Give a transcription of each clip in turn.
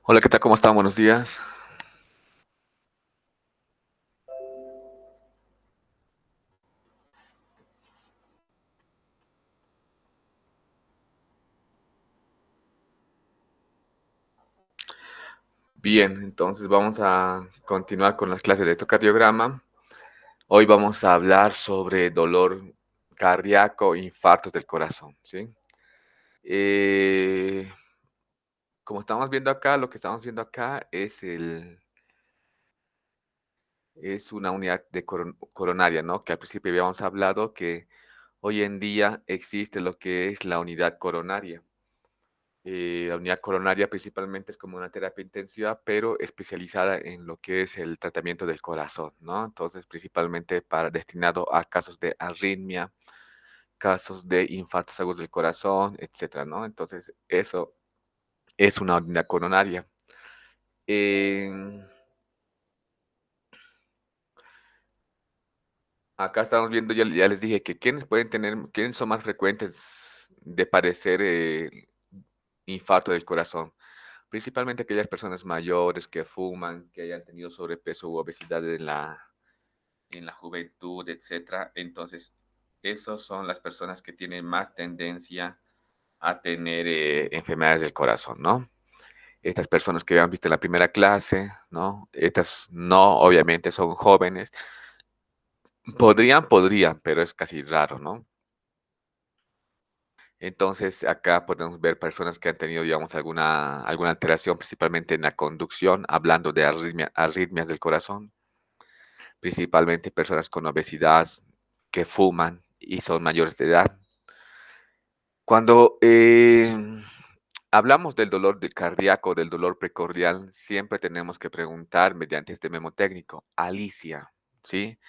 Hola, ¿qué tal? ¿Cómo están? Buenos días. Bien, entonces vamos a continuar con las clases de electrocardiograma. Hoy vamos a hablar sobre dolor cardíaco, infartos del corazón, ¿sí? Eh, Como estamos viendo acá, lo que estamos viendo acá es una unidad de coronaria, ¿no? Que al principio habíamos hablado que hoy en día existe lo que es la unidad coronaria. La unidad coronaria principalmente es como una terapia intensiva, pero especializada en lo que es el tratamiento del corazón, ¿no? Entonces, principalmente para destinado a casos de arritmia, casos de infartos agudos del corazón, etcétera, ¿no? Entonces, eso es una unidad coronaria. En- Acá estamos viendo, ya les dije que quiénes son más frecuentes de padecer infarto del corazón. Principalmente aquellas personas mayores que fuman, que hayan tenido sobrepeso u obesidad en la juventud, etcétera. Entonces, esos son las personas que tienen más tendencia a tener enfermedades del corazón, ¿no? Estas personas que habían visto en la primera clase, ¿no? Estas no, obviamente son jóvenes. Podrían, pero es casi raro, ¿no? Entonces, acá podemos ver personas que han tenido, digamos, alguna alteración, principalmente en la conducción, hablando de arritmias del corazón, principalmente personas con obesidad, que fuman y son mayores de edad. Cuando hablamos del dolor cardíaco, del dolor precordial, siempre tenemos que preguntar mediante este memo técnico, Alicia, ¿sí?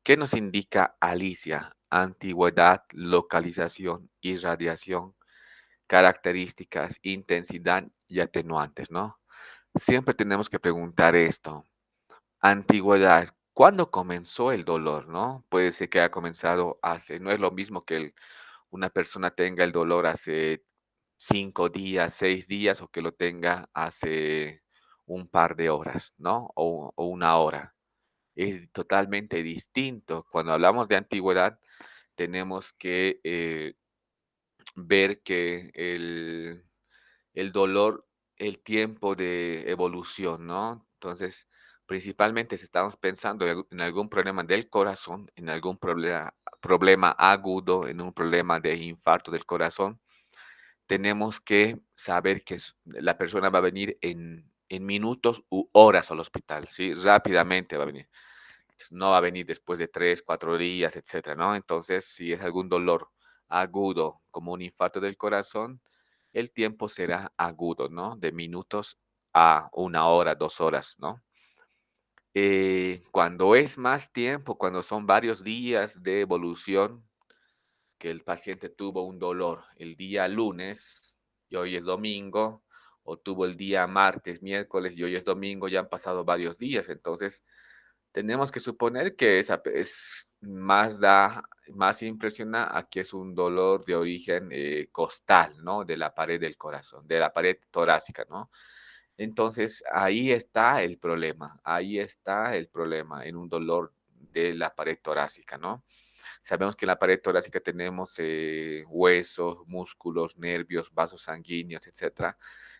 ¿Qué nos indica Alicia? Antigüedad, localización, irradiación, características, intensidad y atenuantes, ¿no? Siempre tenemos que preguntar esto. Antigüedad, ¿cuándo comenzó el dolor, no? Puede ser que haya comenzado hace, no es lo mismo que una persona tenga el dolor hace 5 días, 6 días o que lo tenga hace un par de horas, ¿no? O una hora. Es totalmente distinto. Cuando hablamos de antigüedad, tenemos que ver que el dolor, el tiempo de evolución, ¿no? Entonces, principalmente si estamos pensando en algún problema del corazón, en algún problema agudo, en un problema de infarto del corazón, tenemos que saber que la persona va a venir en minutos u horas al hospital, ¿sí? Rápidamente va a venir. No va a venir después de 3, 4 días, etcétera, ¿no? Entonces, si es algún dolor agudo, como un infarto del corazón, el tiempo será agudo, ¿no? De minutos a 1 hora, 2 horas, ¿no? Cuando es más tiempo, cuando son varios días de evolución, que el paciente tuvo un dolor el día lunes y hoy es domingo, o tuvo el día martes, miércoles y hoy es domingo, ya han pasado varios días. Entonces, tenemos que suponer que es más impresiona a que es un dolor de origen costal, ¿no? De la pared del corazón, de la pared torácica, ¿no? Entonces, ahí está el problema en un dolor de la pared torácica, ¿no? Sabemos que en la pared torácica tenemos huesos, músculos, nervios, vasos sanguíneos, etcétera.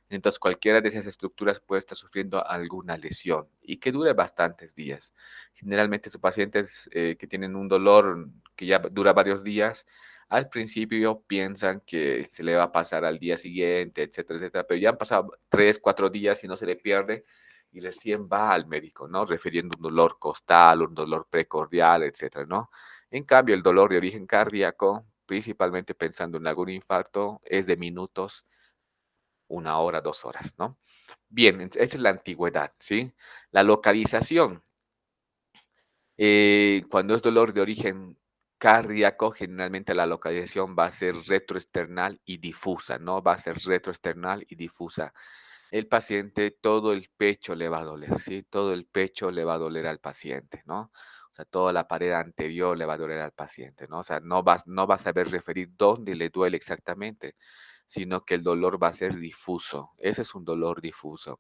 Entonces, cualquiera de esas estructuras puede estar sufriendo alguna lesión y que dure bastantes días. Generalmente, sus pacientes que tienen un dolor que ya dura varios días, al principio piensan que se le va a pasar al día siguiente, etcétera, etcétera, pero ya han pasado 3, 4 días y no se le pierde y recién va al médico, ¿no? Refiriendo un dolor costal, un dolor precordial, etcétera, ¿no? En cambio, el dolor de origen cardíaco, principalmente pensando en algún infarto, es de minutos, 1 hora, 2 horas, ¿no? Bien, esa es la antigüedad, ¿sí? La localización, cuando es dolor de origen cardíaco, generalmente la localización va a ser retroesternal y difusa, ¿no? Va a ser retroesternal y difusa. El paciente, todo el pecho le va a doler, ¿sí? Todo el pecho le va a doler al paciente, ¿no? O sea, toda la pared anterior le va a doler al paciente, ¿no? O sea, no va a saber referir dónde le duele exactamente, sino que el dolor va a ser difuso. Ese es un dolor difuso.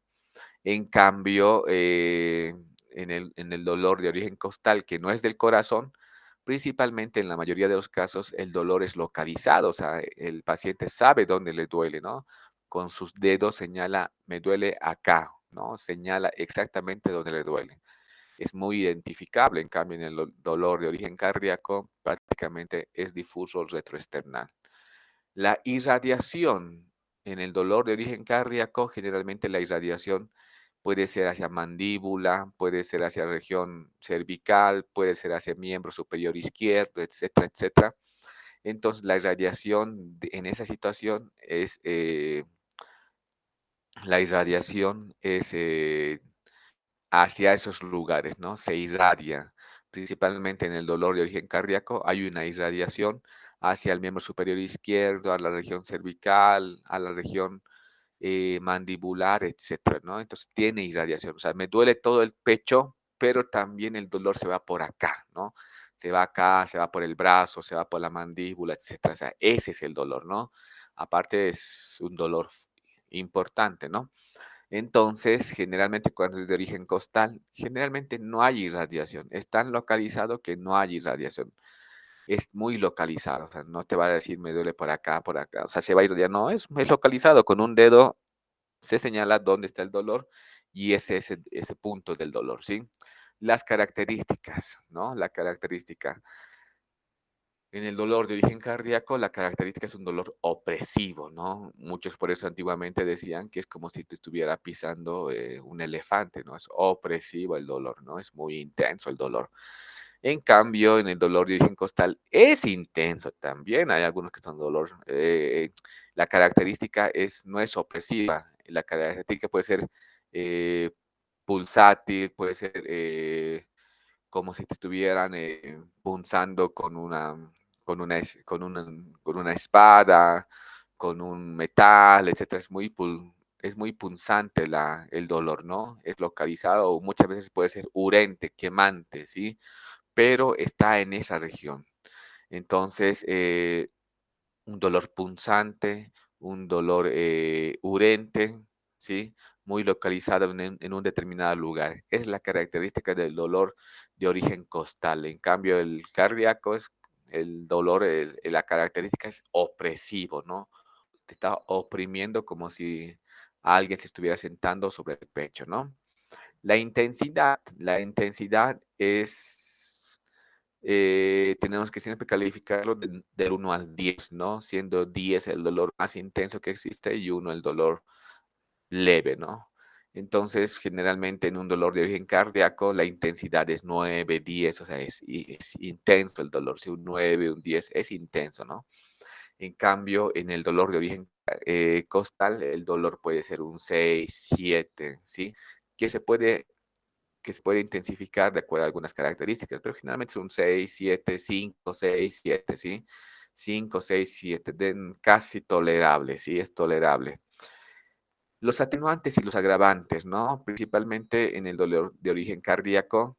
En cambio, en el dolor de origen costal, que no es del corazón, principalmente en la mayoría de los casos, el dolor es localizado, o sea, el paciente sabe dónde le duele, ¿no? Con sus dedos señala, me duele acá, ¿no? Señala exactamente dónde le duele. Es muy identificable, en cambio, en el dolor de origen cardíaco, prácticamente es difuso retroesternal. La irradiación en el dolor de origen cardíaco, generalmente la irradiación puede ser hacia mandíbula, puede ser hacia región cervical, puede ser hacia miembro superior izquierdo, etcétera, etcétera. Entonces, la irradiación en esa situación es hacia esos lugares, ¿no? Se irradia, principalmente en el dolor de origen cardíaco, hay una irradiación hacia el miembro superior izquierdo, a la región cervical, a la región mandibular, etcétera, ¿no? Entonces tiene irradiación, o sea, me duele todo el pecho, pero también el dolor se va por acá, ¿no? Se va acá, se va por el brazo, se va por la mandíbula, etcétera. O sea, ese es el dolor, ¿no? Aparte es un dolor importante, ¿no? Entonces, generalmente cuando es de origen costal, generalmente no hay irradiación. Es tan localizado que no hay irradiación. Es muy localizado. O sea, no te va a decir me duele por acá, por acá. O sea, se va a irradiar. No, es localizado. Con un dedo se señala dónde está el dolor y ese punto del dolor, ¿sí? Las características, ¿no? La característica. En el dolor de origen cardíaco, la característica es un dolor opresivo, ¿no? Muchos por eso antiguamente decían que es como si te estuviera pisando un elefante, ¿no? Es opresivo el dolor, ¿no? Es muy intenso el dolor. En cambio, en el dolor de origen costal es intenso también. Hay algunos que son dolor. La característica no es opresiva. La característica puede ser eh, pulsátil, puede ser como si te estuvieran punzando con una espada, con un metal, etcétera. Es muy punzante el dolor, ¿no? Es localizado o muchas veces puede ser urente, quemante, ¿sí? Pero está en esa región. Entonces, un dolor punzante, un dolor urente, ¿sí? Muy localizado en un determinado lugar. Es la característica del dolor de origen costal. En cambio, el cardíaco es el dolor, la característica es opresivo, ¿no? Te está oprimiendo como si alguien se estuviera sentando sobre el pecho, ¿no? La intensidad tenemos que siempre calificarlo del 1 al 10, ¿no? Siendo 10 el dolor más intenso que existe y 1 el dolor leve, ¿no? Entonces, generalmente en un dolor de origen cardíaco, la intensidad es 9, 10, o sea, es intenso el dolor. Si un 9, un 10 es intenso, ¿no? En cambio, en el dolor de origen costal, el dolor puede ser un 6, 7, ¿sí? Que se puede intensificar de acuerdo a algunas características, pero generalmente son 6, 7, 5, 6, 7, ¿sí? 5, 6, 7, casi tolerable, ¿sí? Es tolerable. Los atenuantes y los agravantes, ¿no? Principalmente en el dolor de origen cardíaco,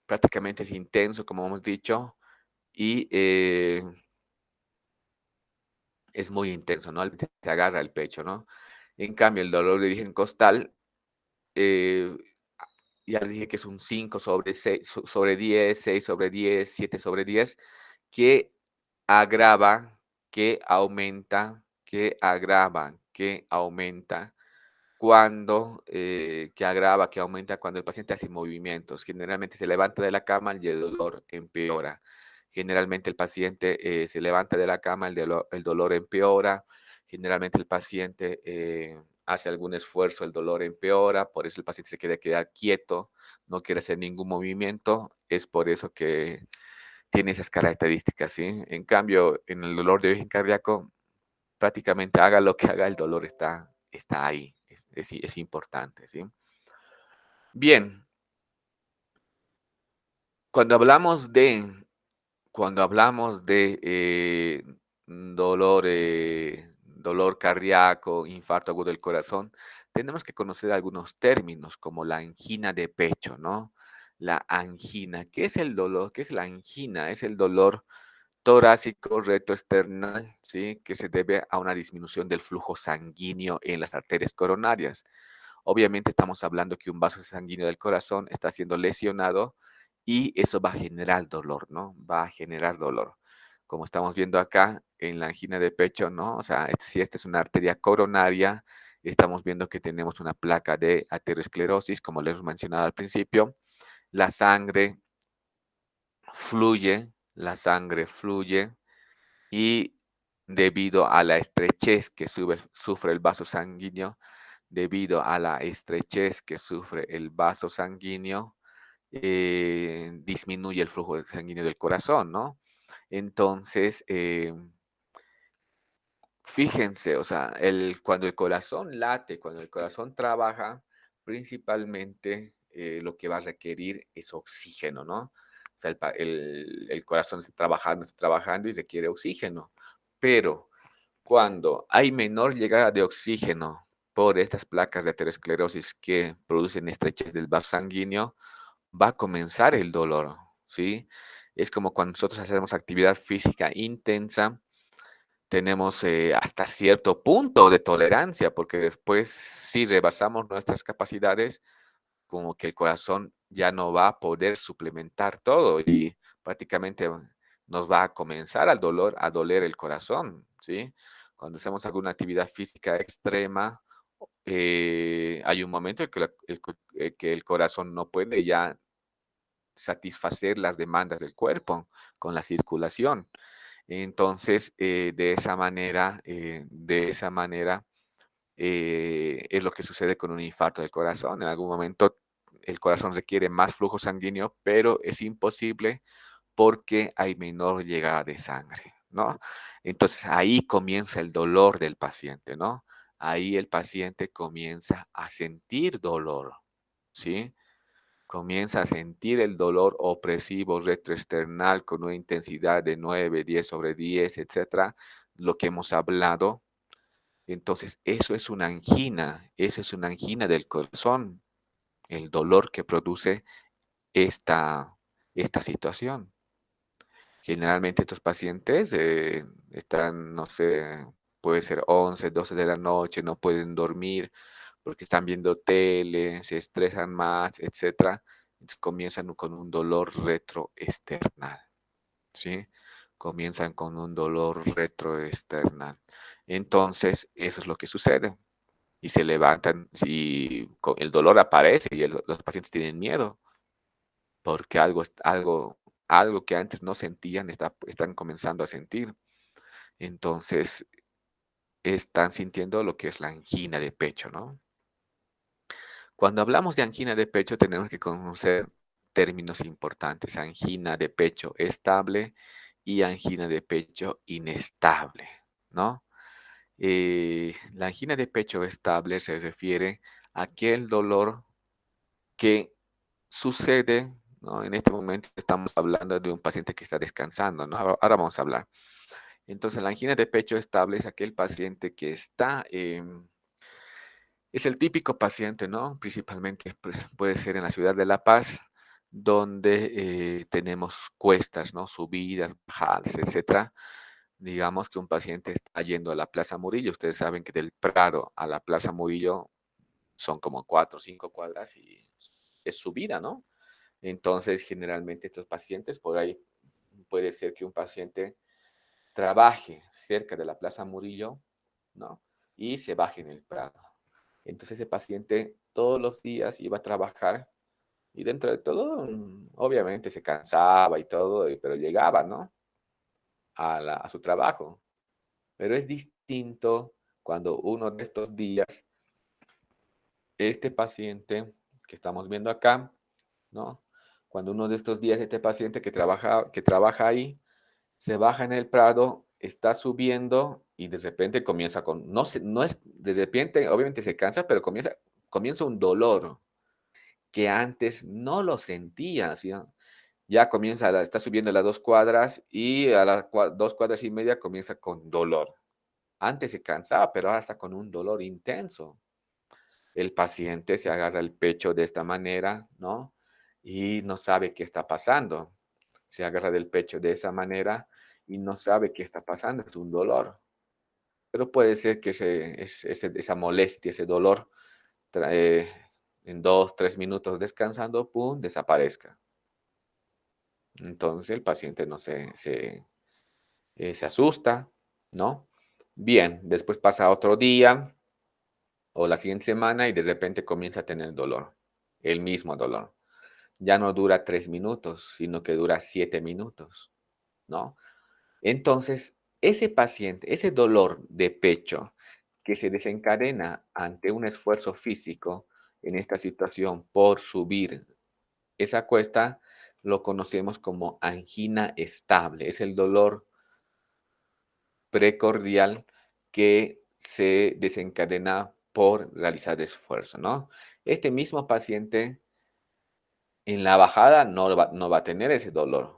prácticamente es intenso, como hemos dicho, y es muy intenso, ¿no? Se agarra el pecho, ¿no? En cambio, el dolor de origen costal, eh, ya les dije que es un 5 sobre 6, sobre 10, 6 sobre 10, 7 sobre 10, que agrava, que aumenta, que agrava, que aumenta que agrava, que aumenta cuando el paciente hace movimientos. Generalmente se levanta de la cama y el dolor empeora. Generalmente el paciente se levanta de la cama, el dolor empeora. Generalmente el paciente hace algún esfuerzo, el dolor empeora. Por eso el paciente se quiere quedar quieto, no quiere hacer ningún movimiento. Es por eso que tiene esas características, ¿sí? En cambio, en el dolor de origen cardíaco, prácticamente haga lo que haga, el dolor está ahí, es importante, ¿sí? Bien, cuando hablamos de, dolor cardíaco, infarto agudo del corazón, tenemos que conocer algunos términos como la angina de pecho, ¿no? La angina. ¿Qué es el dolor? ¿Qué es la angina? Es el dolor torácico retroesternal, ¿sí? Que se debe a una disminución del flujo sanguíneo en las arterias coronarias. obviamente estamos hablando que un vaso sanguíneo del corazón está siendo lesionado y eso va a generar dolor, ¿no? Va a generar dolor. Como estamos viendo acá en la angina de pecho, ¿no? O sea, si esta es una arteria coronaria, estamos viendo que tenemos una placa de aterosclerosis, como les mencionaba al principio. La sangre fluye y debido a la estrechez que sufre el vaso sanguíneo, debido a la estrechez que sufre el vaso sanguíneo, disminuye el flujo sanguíneo del corazón, ¿no? Entonces, fíjense, o sea, cuando el corazón late, cuando el corazón trabaja, principalmente lo que va a requerir es oxígeno, ¿no? O sea, el corazón está trabajando y requiere oxígeno. Pero cuando hay menor llegada de oxígeno por estas placas de aterosclerosis que producen estrechez del vaso sanguíneo, va a comenzar el dolor, ¿sí? Es como cuando nosotros hacemos actividad física intensa, tenemos hasta cierto punto de tolerancia, porque después si rebasamos nuestras capacidades, como que el corazón ya no va a poder suplementar todo y prácticamente nos va a comenzar a doler el corazón, ¿sí? Cuando hacemos alguna actividad física extrema, hay un momento en que, que el corazón no puede ya satisfacer las demandas del cuerpo con la circulación. Entonces, es lo que sucede con un infarto del corazón. En algún momento el corazón requiere más flujo sanguíneo, pero es imposible porque hay menor llegada de sangre, ¿no? Entonces ahí comienza el dolor del paciente, ¿no? Ahí el paciente comienza a sentir dolor, ¿sí? Comienza a sentir el dolor opresivo retroesternal con una intensidad de 9, 10 sobre 10, etcétera, lo que hemos hablado. Entonces, eso es una angina del corazón, el dolor que produce esta situación. Generalmente estos pacientes están, no sé, puede ser 11, 12 de la noche, no pueden dormir porque están viendo tele, se estresan más, etcétera. Entonces comienzan con un dolor retroesternal, ¿sí? Comienzan con un dolor retroesternal. Entonces, eso es lo que sucede. Y se levantan, y el dolor aparece y los pacientes tienen miedo porque algo que antes no sentían están comenzando a sentir. Entonces, están sintiendo lo que es la angina de pecho, ¿no? Cuando hablamos de angina de pecho, tenemos que conocer términos importantes: angina de pecho estable y angina de pecho inestable, ¿no? La angina de pecho estable se refiere a aquel dolor que sucede, ¿no? En este momento estamos hablando de un paciente que está descansando, ¿no? Ahora vamos a hablar. Entonces, la angina de pecho estable es aquel paciente que está, es el típico paciente, ¿no? Principalmente puede ser en la ciudad de La Paz, donde tenemos cuestas, ¿no? Subidas, bajadas, etcétera. Digamos que un paciente está yendo a la Plaza Murillo. Ustedes saben que del Prado a la Plaza Murillo son como 4 o 5 cuadras y es subida, ¿no? Entonces, generalmente estos pacientes, por ahí puede ser que un paciente trabaje cerca de la Plaza Murillo, ¿no? Y se baje en el Prado. Entonces ese paciente todos los días iba a trabajar y dentro de todo, obviamente se cansaba y todo, pero llegaba, ¿no? A su trabajo. Pero es distinto cuando uno de estos días, este paciente que estamos viendo acá, ¿no? Cuando uno de estos días este paciente que trabaja ahí, se baja en el Prado, está subiendo y de repente comienza con, no es, de repente obviamente se cansa, pero comienza un dolor que antes no lo sentía, ¿sí? Ya comienza, está subiendo las 2 cuadras y a las 2 cuadras y media comienza con dolor. Antes se cansaba, pero ahora está con un dolor intenso. El paciente se agarra el pecho de esta manera, ¿no? Y no sabe qué está pasando. Se agarra del pecho de esa manera y no sabe qué está pasando, es un dolor. Pero puede ser que esa molestia, ese dolor en 2, 3 minutos descansando, pum, desaparezca. Entonces el paciente no se asusta, ¿no? Bien, después pasa otro día o la siguiente semana y de repente comienza a tener dolor, el mismo dolor. Ya no dura 3 minutos, sino que dura 7 minutos, ¿no? Entonces, ese paciente, ese dolor de pecho que se desencadena ante un esfuerzo físico, en esta situación por subir esa cuesta, lo conocemos como angina estable. Es el dolor precordial que se desencadena por realizar esfuerzo, ¿no? Este mismo paciente en la bajada no va a tener ese dolor.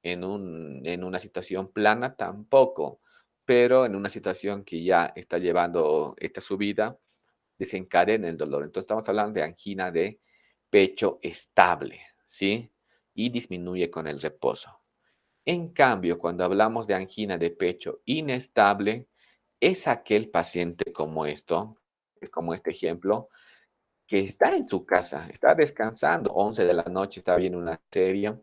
En una situación plana tampoco, pero en una situación que ya está llevando esta subida, desencadena el dolor. Entonces estamos hablando de angina de pecho estable, ¿sí? Y disminuye con el reposo. En cambio, cuando hablamos de angina de pecho inestable, es aquel paciente como este ejemplo, que está en su casa, está descansando, 11 de la noche, está viendo una serie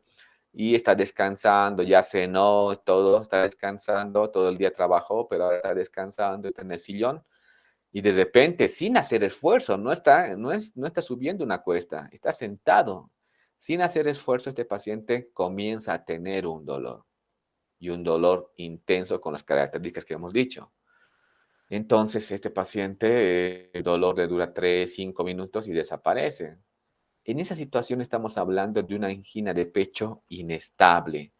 y está descansando, ya cenó, todo, está descansando, todo el día trabajó, pero ahora está descansando, está en el sillón y de repente, sin hacer esfuerzo, no está subiendo una cuesta, está sentado. Sin hacer esfuerzo, este paciente comienza a tener un dolor y un dolor intenso con las características que hemos dicho. Entonces, este paciente, el dolor le dura 3, 5 minutos y desaparece. En esa situación estamos hablando de una angina de pecho inestable,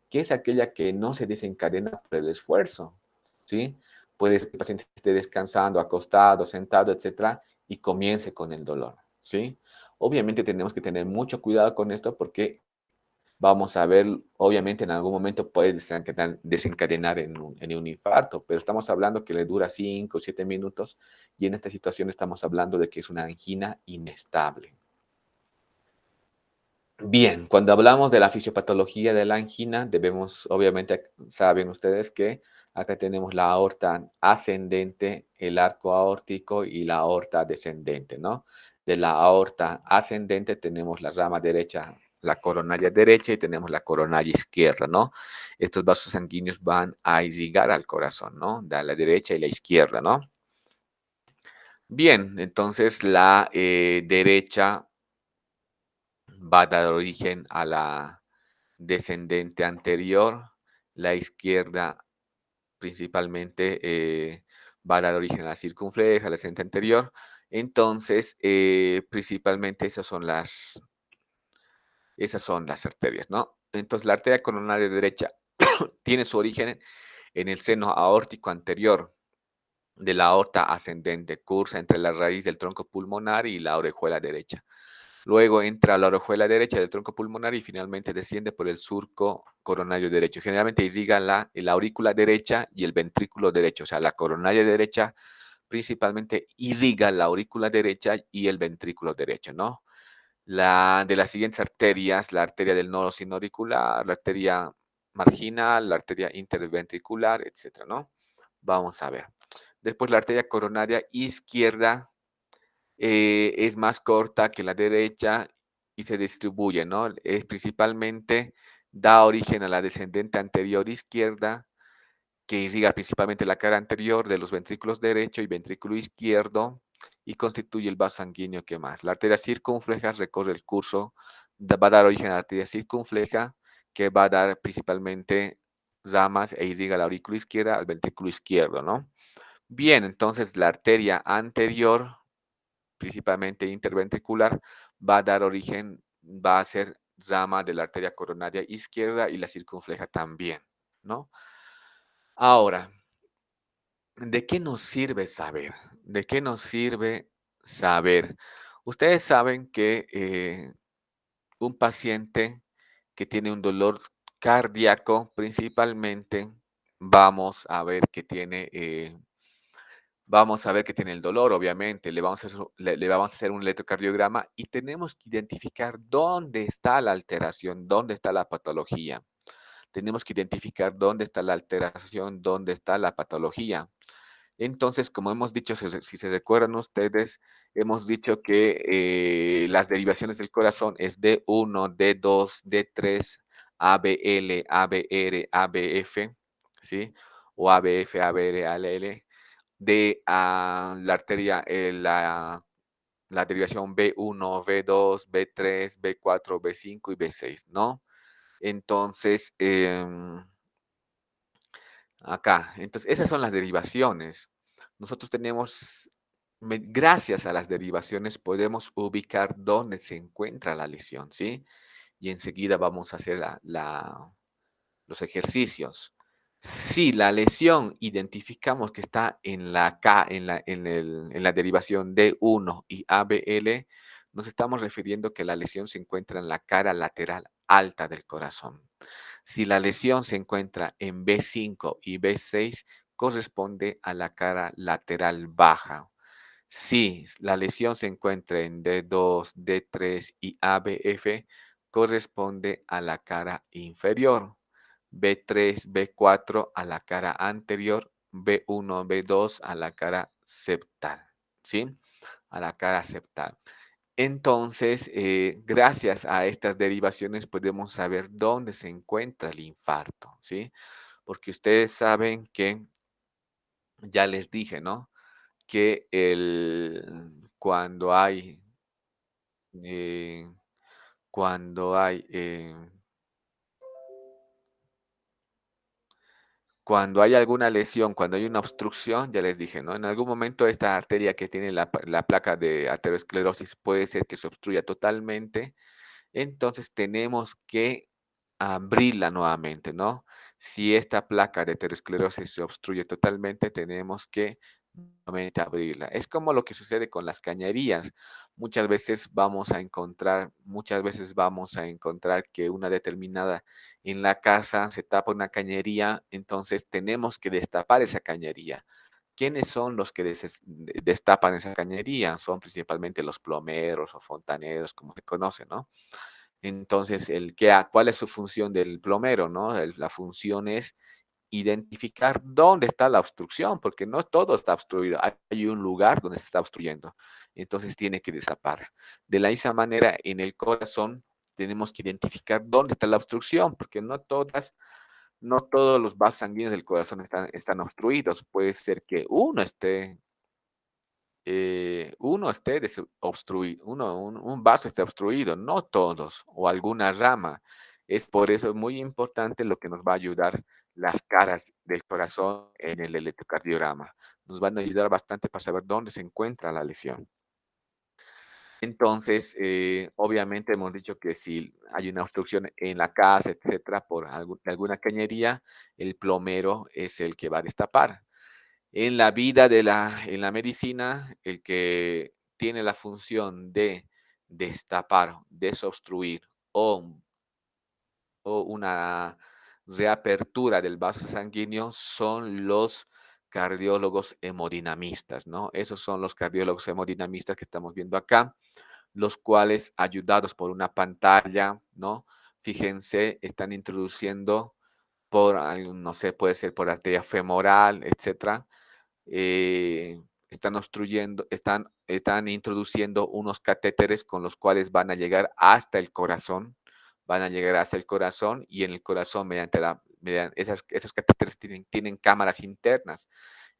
que es aquella que no se desencadena por el esfuerzo, ¿sí? Puede ser que el paciente esté descansando, acostado, sentado, etcétera, y comience con el dolor, ¿sí? Obviamente tenemos que tener mucho cuidado con esto porque vamos a ver, obviamente en algún momento puede desencadenar en un infarto, pero estamos hablando que le dura 5 o 7 minutos y en esta situación estamos hablando de que es una angina inestable. Bien, cuando hablamos de la fisiopatología de la angina, obviamente, saben ustedes que acá tenemos la aorta ascendente, el arco aórtico y la aorta descendente, ¿no? De la aorta ascendente tenemos la rama derecha, la coronaria derecha y tenemos la coronaria izquierda, ¿no? Estos vasos sanguíneos van a irrigar al corazón, ¿no? De la derecha y la izquierda, ¿no? Bien, entonces la derecha va a dar origen a la descendente anterior, la izquierda principalmente va a dar origen a la circunfleja, la descendente anterior. Entonces, principalmente esas son las arterias, ¿no? Entonces, la arteria coronaria derecha tiene su origen en el seno aórtico anterior de la aorta ascendente, cursa entre la raíz del tronco pulmonar y la orejuela derecha. Luego entra a la orejuela derecha del tronco pulmonar y finalmente desciende por el surco coronario derecho. Generalmente irriga la aurícula derecha y el ventrículo derecho. O sea, la coronaria derecha principalmente irriga la aurícula derecha y el ventrículo derecho, ¿no? De las siguientes arterias, la arteria del nodo sinoauricular, la arteria marginal, la arteria interventricular, etcétera, ¿no? Vamos a ver. Después la arteria coronaria izquierda es más corta que la derecha y se distribuye, ¿no? Principalmente da origen a la descendente anterior izquierda, que irriga principalmente la cara anterior de los ventrículos derecho y ventrículo izquierdo y constituye el vaso sanguíneo que más. La arteria circunfleja recorre el curso, va a dar origen a la arteria circunfleja, que va a dar principalmente ramas e irriga la aurícula izquierda al ventrículo izquierdo, ¿no? Bien, entonces la arteria anterior principalmente interventricular, va a ser rama de la arteria coronaria izquierda y la circunfleja también, ¿no? Ahora, ¿de qué nos sirve saber? ¿De qué nos sirve saber? Ustedes saben que un paciente que tiene un dolor cardíaco, principalmente, vamos a ver que tiene el dolor, obviamente, le vamos a hacer un electrocardiograma y tenemos que identificar dónde está la alteración, dónde está la patología. Tenemos que identificar dónde está la alteración, dónde está la patología. Entonces, como hemos dicho, si se recuerdan ustedes, hemos dicho que las derivaciones del corazón es D1, D2, D3, ABL, ABR, ABF, ¿sí? O ABF, ABR, ALL, de la arteria, la derivación B1, B2, B3, B4, B5 y B6, ¿no? Entonces, acá, entonces esas son las derivaciones. Nosotros tenemos, gracias a las derivaciones, podemos ubicar dónde se encuentra la lesión, ¿sí? Y enseguida vamos a hacer los ejercicios. Si la lesión identificamos que está en la K, en la derivación D1 y ABL, nos estamos refiriendo que la lesión se encuentra en la cara lateral alta del corazón. Si la lesión se encuentra en B5 y B6, corresponde a la cara lateral baja. Si la lesión se encuentra en D2, D3 y ABF, corresponde a la cara inferior. B3, B4 a la cara anterior, B1, B2 a la cara septal, ¿sí? A la cara septal. Entonces, gracias a estas derivaciones podemos saber dónde se encuentra el infarto, ¿sí? Porque ustedes saben que, ya les dije, ¿no? Que eh, cuando hay, cuando hay alguna lesión, cuando hay una obstrucción, ya les dije, ¿no? En algún momento esta arteria que tiene la placa de aterosclerosis puede ser que se obstruya totalmente. Entonces tenemos que abrirla nuevamente, ¿no? Si esta placa de aterosclerosis se obstruye totalmente, tenemos que nuevamente abrirla. Es como lo que sucede con las cañerías. Muchas veces vamos a encontrar que una determinada en la casa se tapa una cañería, entonces tenemos que destapar esa cañería. ¿Quiénes son los que destapan esa cañería? Son principalmente los plomeros o fontaneros, como se conoce, ¿no? Entonces, ¿cuál es su función del plomero, no? La función es identificar dónde está la obstrucción, porque no todo está obstruido, hay un lugar donde se está obstruyendo, entonces tiene que destapar. De la misma manera, en el corazón tenemos que identificar dónde está la obstrucción, porque no todos los vasos sanguíneos del corazón están obstruidos. Puede ser que uno esté obstruido, un vaso esté obstruido, no todos, o alguna rama. Es por eso muy importante lo que nos va a ayudar las caras del corazón en el electrocardiograma. Nos van a ayudar bastante para saber dónde se encuentra la lesión. Entonces, obviamente hemos dicho que si hay una obstrucción en la casa, etcétera, por alguna cañería, el plomero es el que va a destapar. En la vida en la medicina, el que tiene la función de destapar, desobstruir o, o una reapertura del vaso sanguíneo son los cardiólogos hemodinamistas, ¿no? Esos son los cardiólogos hemodinamistas que estamos viendo acá, los cuales, ayudados por una pantalla, ¿no? Fíjense, están introduciendo no sé, puede ser por arteria femoral, etcétera, están introduciendo unos catéteres con los cuales van a llegar hasta el corazón, y en el corazón esos catéteres tienen cámaras internas,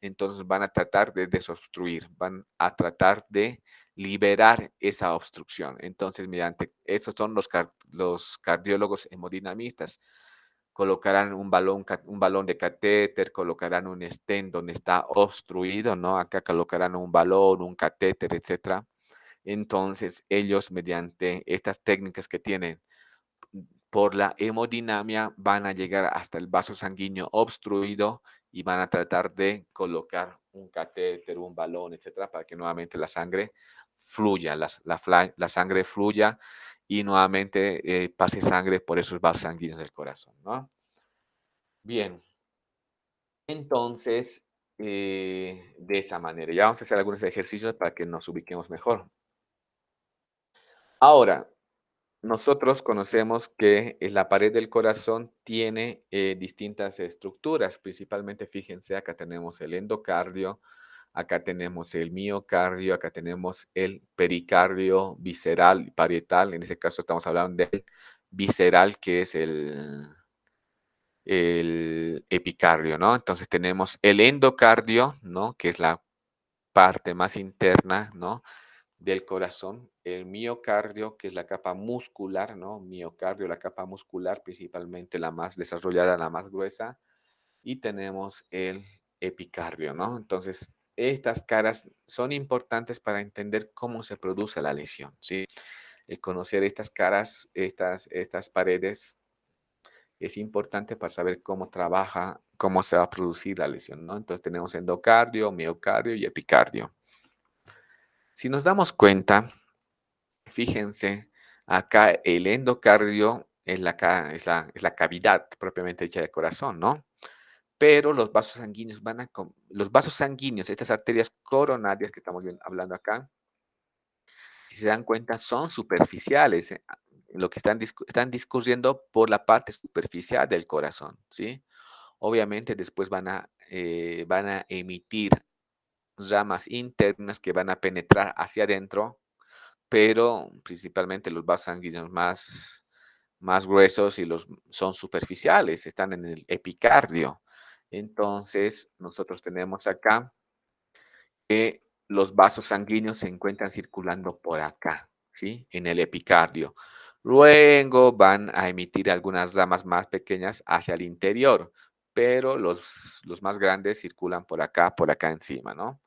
entonces van a tratar de desobstruir, van a tratar de liberar esa obstrucción. Entonces, mediante esos son los cardiólogos hemodinamistas. Colocarán un balón de catéter, colocarán un stent donde está obstruido, ¿no? Acá colocarán un balón, un catéter, etcétera. Entonces, ellos, mediante estas técnicas que tienen por la hemodinamia, van a llegar hasta el vaso sanguíneo obstruido y van a tratar de colocar un catéter, un balón, etcétera, para que nuevamente la sangre fluya, la sangre fluya y nuevamente pase sangre por esos vasos sanguíneos del corazón, ¿no? Bien, entonces, de esa manera, ya vamos a hacer algunos ejercicios para que nos ubiquemos mejor. Ahora, nosotros conocemos que la pared del corazón tiene distintas estructuras, principalmente, fíjense, acá tenemos el endocardio, acá tenemos el miocardio, acá tenemos el pericardio visceral y parietal. En este caso estamos hablando del visceral, que es el epicardio, ¿no? Entonces tenemos el endocardio, ¿no? Que es la parte más interna, ¿no? Del corazón, el miocardio, que es la capa muscular, ¿no? Miocardio, la capa muscular, principalmente la más desarrollada, la más gruesa, y tenemos el epicardio, ¿no? Entonces, estas caras son importantes para entender cómo se produce la lesión, ¿sí? El conocer estas caras, estas paredes, es importante para saber cómo trabaja, cómo se va a producir la lesión, ¿no? Entonces, tenemos endocardio, miocardio y epicardio. Si nos damos cuenta, fíjense, acá el endocardio es la cavidad propiamente dicha del corazón, ¿no? Pero los vasos sanguíneos los vasos sanguíneos, estas arterias coronarias que estamos hablando acá, si se dan cuenta, son superficiales. Lo que están discurriendo por la parte superficial del corazón, ¿sí? Obviamente después van a emitir ramas internas que van a penetrar hacia adentro, pero principalmente los vasos sanguíneos más gruesos y son superficiales, están en el epicardio. Entonces, nosotros tenemos acá que los vasos sanguíneos se encuentran circulando por acá, ¿sí? En el epicardio. Luego van a emitir algunas ramas más pequeñas hacia el interior, pero los más grandes circulan por acá encima, ¿no?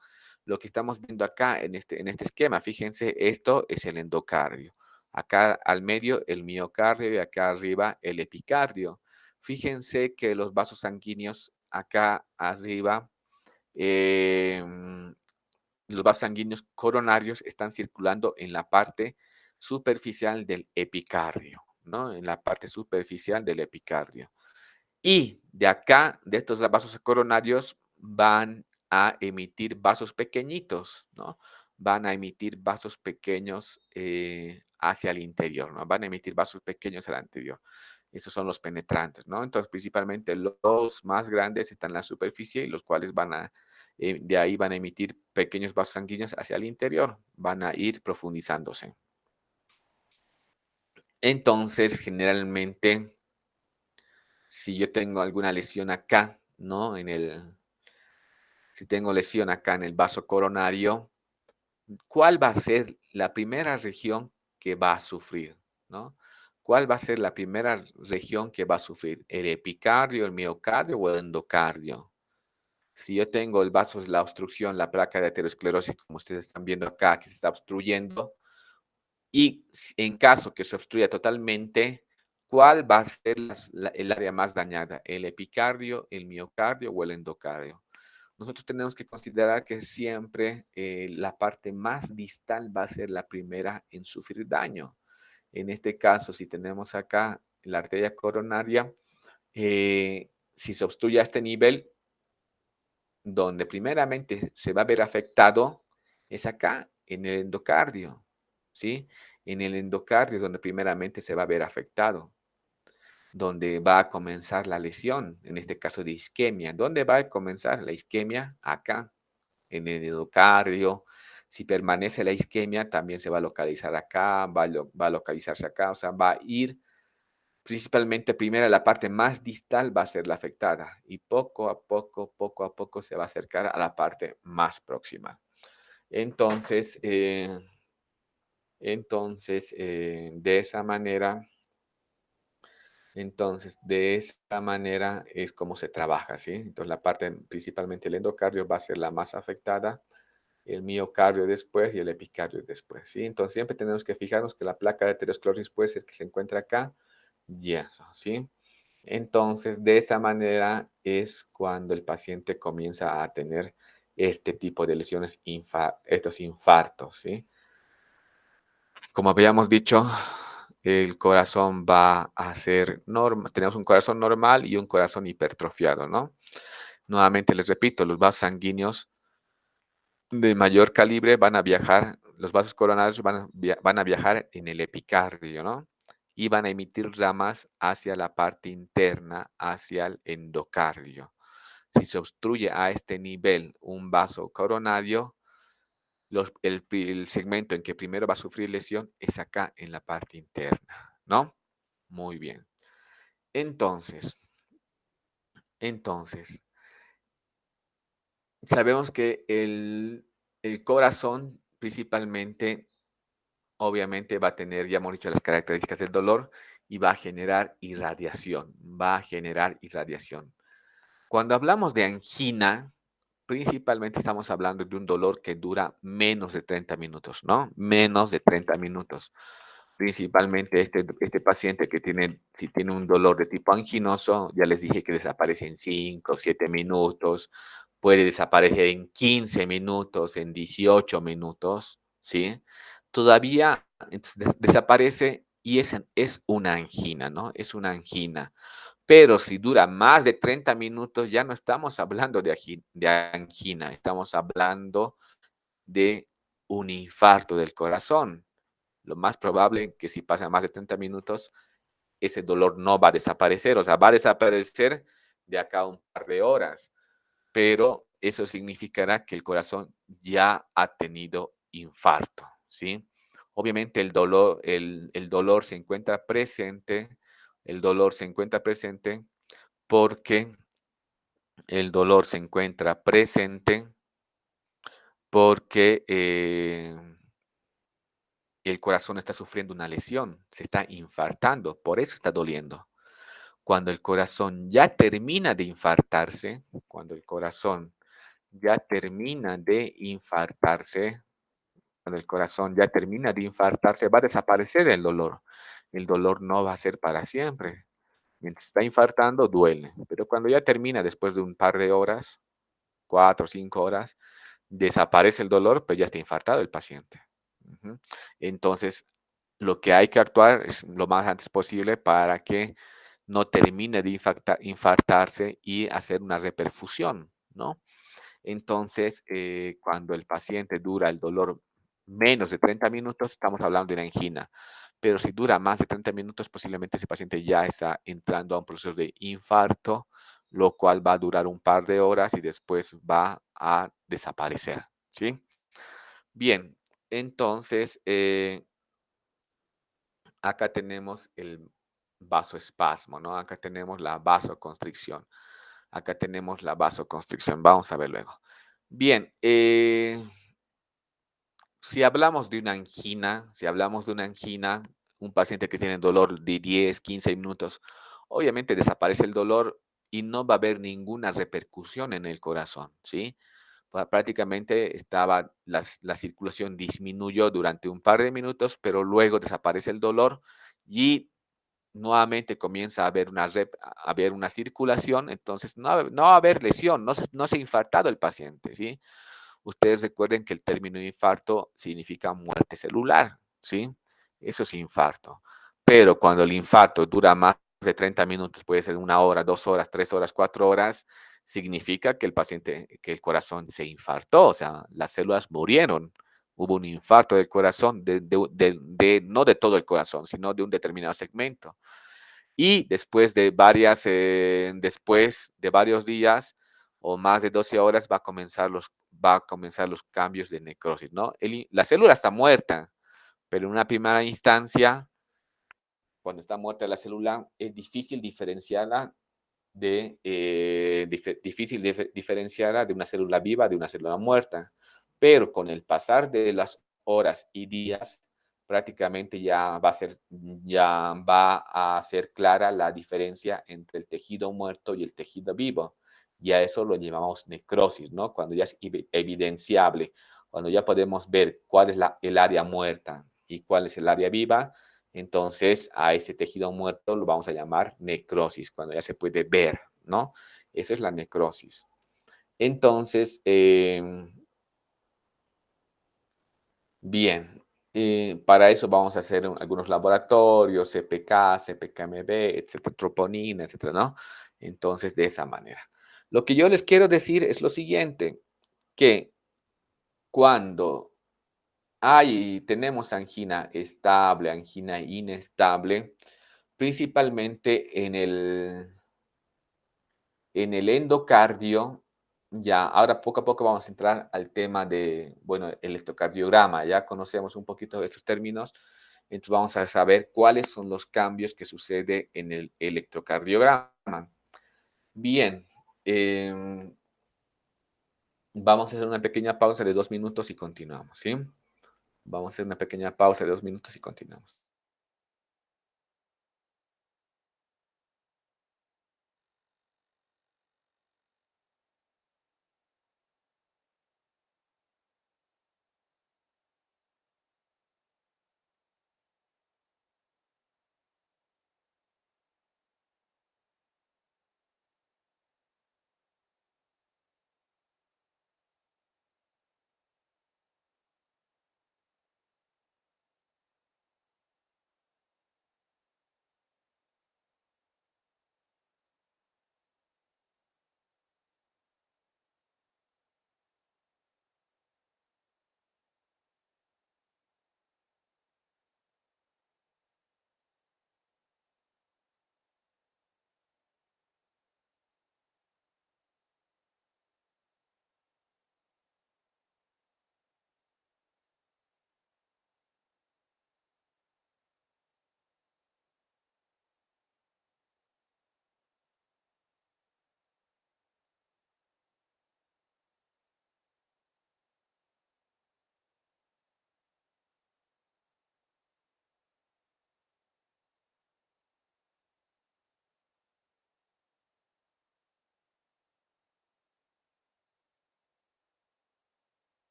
Lo que estamos viendo acá en este esquema, fíjense, esto es el endocardio. Acá al medio el miocardio y acá arriba el epicardio. Fíjense que los vasos sanguíneos acá arriba em, los vasos sanguíneos coronarios están circulando en la parte superficial del epicardio, ¿no? En la parte superficial del epicardio. Y de acá, de estos vasos coronarios, van a emitir vasos pequeñitos, ¿no? Van a emitir vasos pequeños hacia el interior, ¿no? Van a emitir vasos pequeños al anterior. Esos son los penetrantes, ¿no? Entonces, principalmente los más grandes están en la superficie y los cuales de ahí van a emitir pequeños vasos sanguíneos hacia el interior, van a ir profundizándose. Entonces, generalmente, si yo tengo alguna lesión acá, ¿no? Si tengo lesión acá en el vaso coronario, ¿cuál va a ser la primera región que va a sufrir, ¿no? ¿Cuál va a ser la primera región que va a sufrir? ¿El epicardio, el miocardio o el endocardio? Si yo tengo el vaso, la obstrucción, la placa de aterosclerosis, como ustedes están viendo acá, que se está obstruyendo, y en caso que se obstruya totalmente, ¿cuál va a ser el área más dañada? ¿El epicardio, el miocardio o el endocardio? Nosotros tenemos que considerar que siempre la parte más distal va a ser la primera en sufrir daño. En este caso, si tenemos acá la arteria coronaria, si se obstruye a este nivel, donde primeramente se va a ver afectado es acá, en el endocardio, ¿sí? En el endocardio donde primeramente se va a ver afectado, donde va a comenzar la lesión, en este caso de isquemia. ¿Dónde va a comenzar la isquemia? Acá, en el endocardio. Si permanece la isquemia, también se va a localizar acá, va a localizarse acá, o sea, va a ir principalmente primero la parte más distal va a ser la afectada y poco a poco se va a acercar a la parte más próxima. Entonces, de esa manera, es como se trabaja, ¿sí? Entonces, la parte, principalmente el endocardio va a ser la más afectada, el miocardio después y el epicardio después, ¿sí? Entonces, siempre tenemos que fijarnos que la placa de aterosclerosis puede ser que se encuentra acá y eso, ¿sí? Entonces, de esa manera es cuando el paciente comienza a tener este tipo de lesiones, estos infartos, ¿sí? Como habíamos dicho, el corazón va a ser normal, tenemos un corazón normal y un corazón hipertrofiado, ¿no? Nuevamente les repito, los vasos sanguíneos de mayor calibre van a viajar, los vasos coronarios van a viajar en el epicardio, ¿no? y van a emitir ramas hacia la parte interna, hacia el endocardio. Si se obstruye a este nivel un vaso coronario, el segmento en que primero va a sufrir lesión es acá en la parte interna, ¿no? Muy bien. Entonces, entonces, sabemos que el corazón principalmente, obviamente, va a tener, ya hemos dicho, las características del dolor y va a generar irradiación, va a generar irradiación. Cuando hablamos de angina, principalmente estamos hablando de un dolor que dura menos de 30 minutos, ¿no? Menos de 30 minutos. Principalmente este paciente que tiene, si tiene un dolor de tipo anginoso, ya les dije que desaparece en 5, 7 minutos, puede desaparecer en 15 minutos, en 18 minutos, ¿sí? Todavía entonces, desaparece y es una angina, ¿no? Es una angina. Pero si dura más de 30 minutos, ya no estamos hablando de angina, estamos hablando de un infarto del corazón. Lo más probable que si pasa más de 30 minutos, ese dolor no va a desaparecer, o sea, va a desaparecer de acá a un par de horas, pero eso significará que el corazón ya ha tenido infarto, ¿sí? Obviamente el dolor se encuentra presente, el dolor se encuentra presente porque el dolor se encuentra presente porque el corazón está sufriendo una lesión, se está infartando, por eso está doliendo. Cuando el corazón ya termina de infartarse, cuando el corazón ya termina de infartarse, cuando el corazón ya termina de infartarse, va a desaparecer el dolor. El dolor no va a ser para siempre. Mientras está infartando, duele. Pero cuando ya termina, después de un par de horas, 4 o 5 horas, desaparece el dolor, pues ya está infartado el paciente. Ujú. Entonces, lo que hay que actuar es lo más antes posible para que no termine de infartarse y hacer una reperfusión, ¿no? Entonces, cuando el paciente dura el dolor menos de 30 minutos, estamos hablando de una angina. Pero si dura más de 30 minutos, posiblemente ese paciente ya está entrando a un proceso de infarto, lo cual va a durar un par de horas y después va a desaparecer, ¿sí? Bien, entonces, acá tenemos el vasoespasmo, ¿no? Acá tenemos la vasoconstricción. Acá tenemos la vasoconstricción. Vamos a ver luego. Bien, si hablamos de una angina, si hablamos de una angina, un paciente que tiene dolor de 10, 15 minutos, obviamente desaparece el dolor y no va a haber ninguna repercusión en el corazón, ¿sí? Prácticamente la circulación disminuyó durante un par de minutos, pero luego desaparece el dolor y nuevamente comienza a haber a haber una circulación, entonces no va a haber lesión, no se ha infartado el paciente, ¿sí? Ustedes recuerden que el término infarto significa muerte celular, ¿sí? Eso es infarto. Pero cuando el infarto dura más de 30 minutos, puede ser 1 hora, 2 horas, 3 horas, 4 horas, significa que que el corazón se infartó, o sea, las células murieron. Hubo un infarto del corazón, no de todo el corazón, sino de un determinado segmento. Y después de varios días o más de 12 horas va a comenzar los cambios de necrosis, ¿no? La célula está muerta, pero en una primera instancia, cuando está muerta la célula, es difícil diferenciarla diferenciarla de una célula viva de una célula muerta. Pero con el pasar de las horas y días, prácticamente ya va a ser clara la diferencia entre el tejido muerto y el tejido vivo. Y a eso lo llamamos necrosis, ¿no? Cuando ya es evidenciable, cuando ya podemos ver cuál es el área muerta y cuál es el área viva, entonces a ese tejido muerto lo vamos a llamar necrosis, cuando ya se puede ver, ¿no? Eso es la necrosis. Entonces, bien, para eso vamos a hacer algunos laboratorios, CPK, CPKMB, etcétera, troponina, etcétera, ¿no? Entonces, de esa manera. Lo que yo les quiero decir es lo siguiente, que cuando Y tenemos angina estable, angina inestable, principalmente en el endocardio. Ya, ahora poco a poco vamos a entrar al tema de, bueno, el electrocardiograma. Ya conocemos un poquito de estos términos, entonces vamos a saber cuáles son los cambios que sucede en el electrocardiograma. Bien, vamos a hacer una pequeña pausa de 2 minutos y continuamos, ¿sí? Vamos a hacer una pequeña pausa de 2 minutos y continuamos.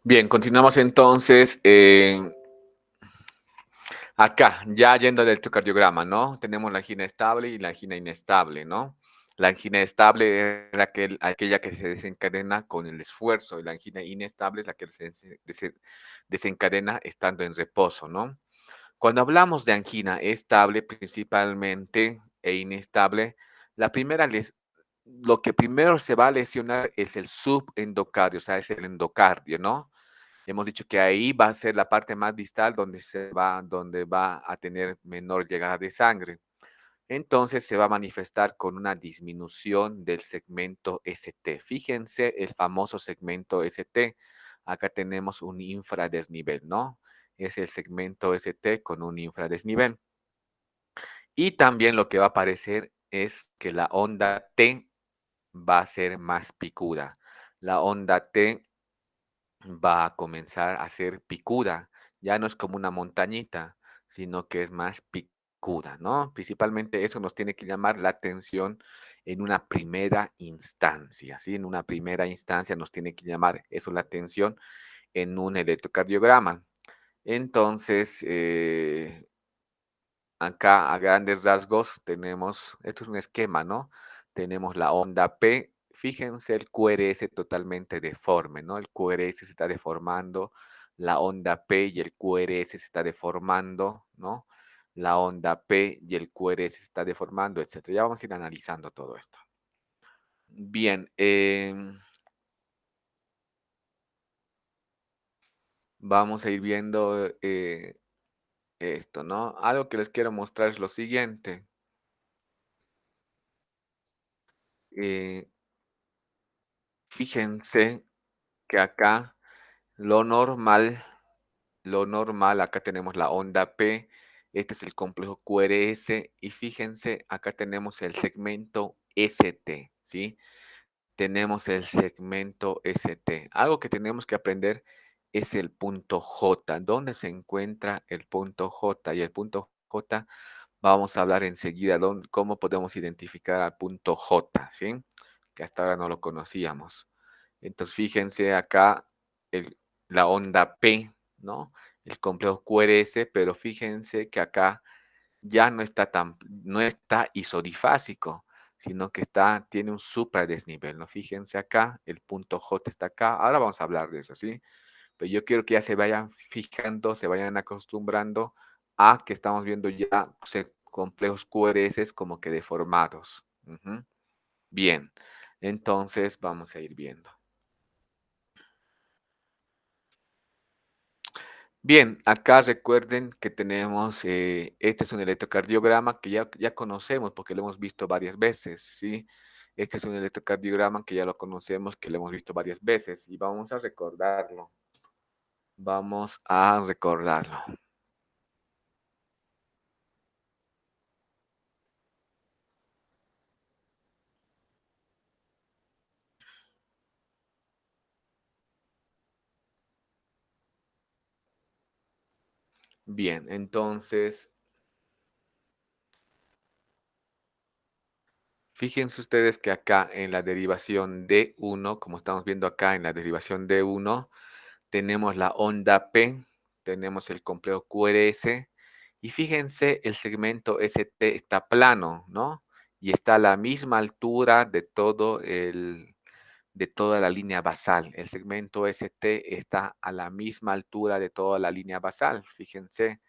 Bien, continuamos entonces. Acá, ya yendo del electrocardiograma, ¿no? Tenemos la angina estable y la angina inestable, ¿no? La angina estable es aquella que se desencadena con el esfuerzo y la angina inestable es la que desencadena estando en reposo, ¿no? Cuando hablamos de angina estable principalmente e inestable, la primera lo que primero se va a lesionar es el subendocardio, o sea, es el endocardio, ¿no? Hemos dicho que ahí va a ser la parte más distal donde va a tener menor llegada de sangre. Entonces se va a manifestar con una disminución del segmento ST. Fíjense el famoso segmento ST. Acá tenemos un infradesnivel, ¿no? Es el segmento ST con un infradesnivel. Y también lo que va a aparecer es que la onda T va a ser más picuda. La onda T va a comenzar a ser picuda. Ya no es como una montañita, sino que es más picuda, ¿no? Principalmente eso nos tiene que llamar la atención en una primera instancia, ¿sí? En una primera instancia nos tiene que llamar eso la atención en un electrocardiograma. Entonces, acá a grandes rasgos tenemos, esto es un esquema, ¿no? Tenemos la onda P, fíjense el QRS totalmente deforme, ¿no? El QRS se está deformando, la onda P y el QRS se está deformando, ¿no? La onda P y el QRS se está deformando, etcétera. Ya vamos a ir analizando todo esto. Bien, vamos a ir viendo esto, ¿no? Algo que les quiero mostrar es lo siguiente. Eh, Fíjense que acá lo normal, acá tenemos la onda P, este es el complejo QRS y fíjense, acá tenemos el segmento ST, ¿sí? Tenemos el segmento ST. Algo que tenemos que aprender es el punto J. ¿Dónde se encuentra el punto J? Y el punto J, vamos a hablar enseguida cómo podemos identificar al punto J, ¿sí? Que hasta ahora no lo conocíamos. Entonces, fíjense acá el, la onda P, ¿no? El complejo QRS, pero fíjense que acá ya no está isodifásico, sino que tiene un supradesnivel, ¿no? Fíjense acá, el punto J está acá. Ahora vamos a hablar de eso, ¿sí? Pero yo quiero que ya se vayan fijando, se vayan acostumbrando a que estamos viendo ya complejos QRS como que deformados. Ujú. Bien, entonces vamos a ir viendo. Bien, acá recuerden que tenemos, este es un electrocardiograma que ya conocemos porque lo hemos visto varias veces, ¿sí? Este es un electrocardiograma que ya lo conocemos, que lo hemos visto varias veces y vamos a recordarlo. Vamos a recordarlo. Bien, entonces, fíjense ustedes que acá en la derivación D1, como estamos viendo acá en la derivación D1, tenemos la onda P, tenemos el complejo QRS y fíjense el segmento ST está plano, ¿no? Y está a la misma altura de toda la línea basal. El segmento ST está a la misma altura de toda la línea basal, fíjense,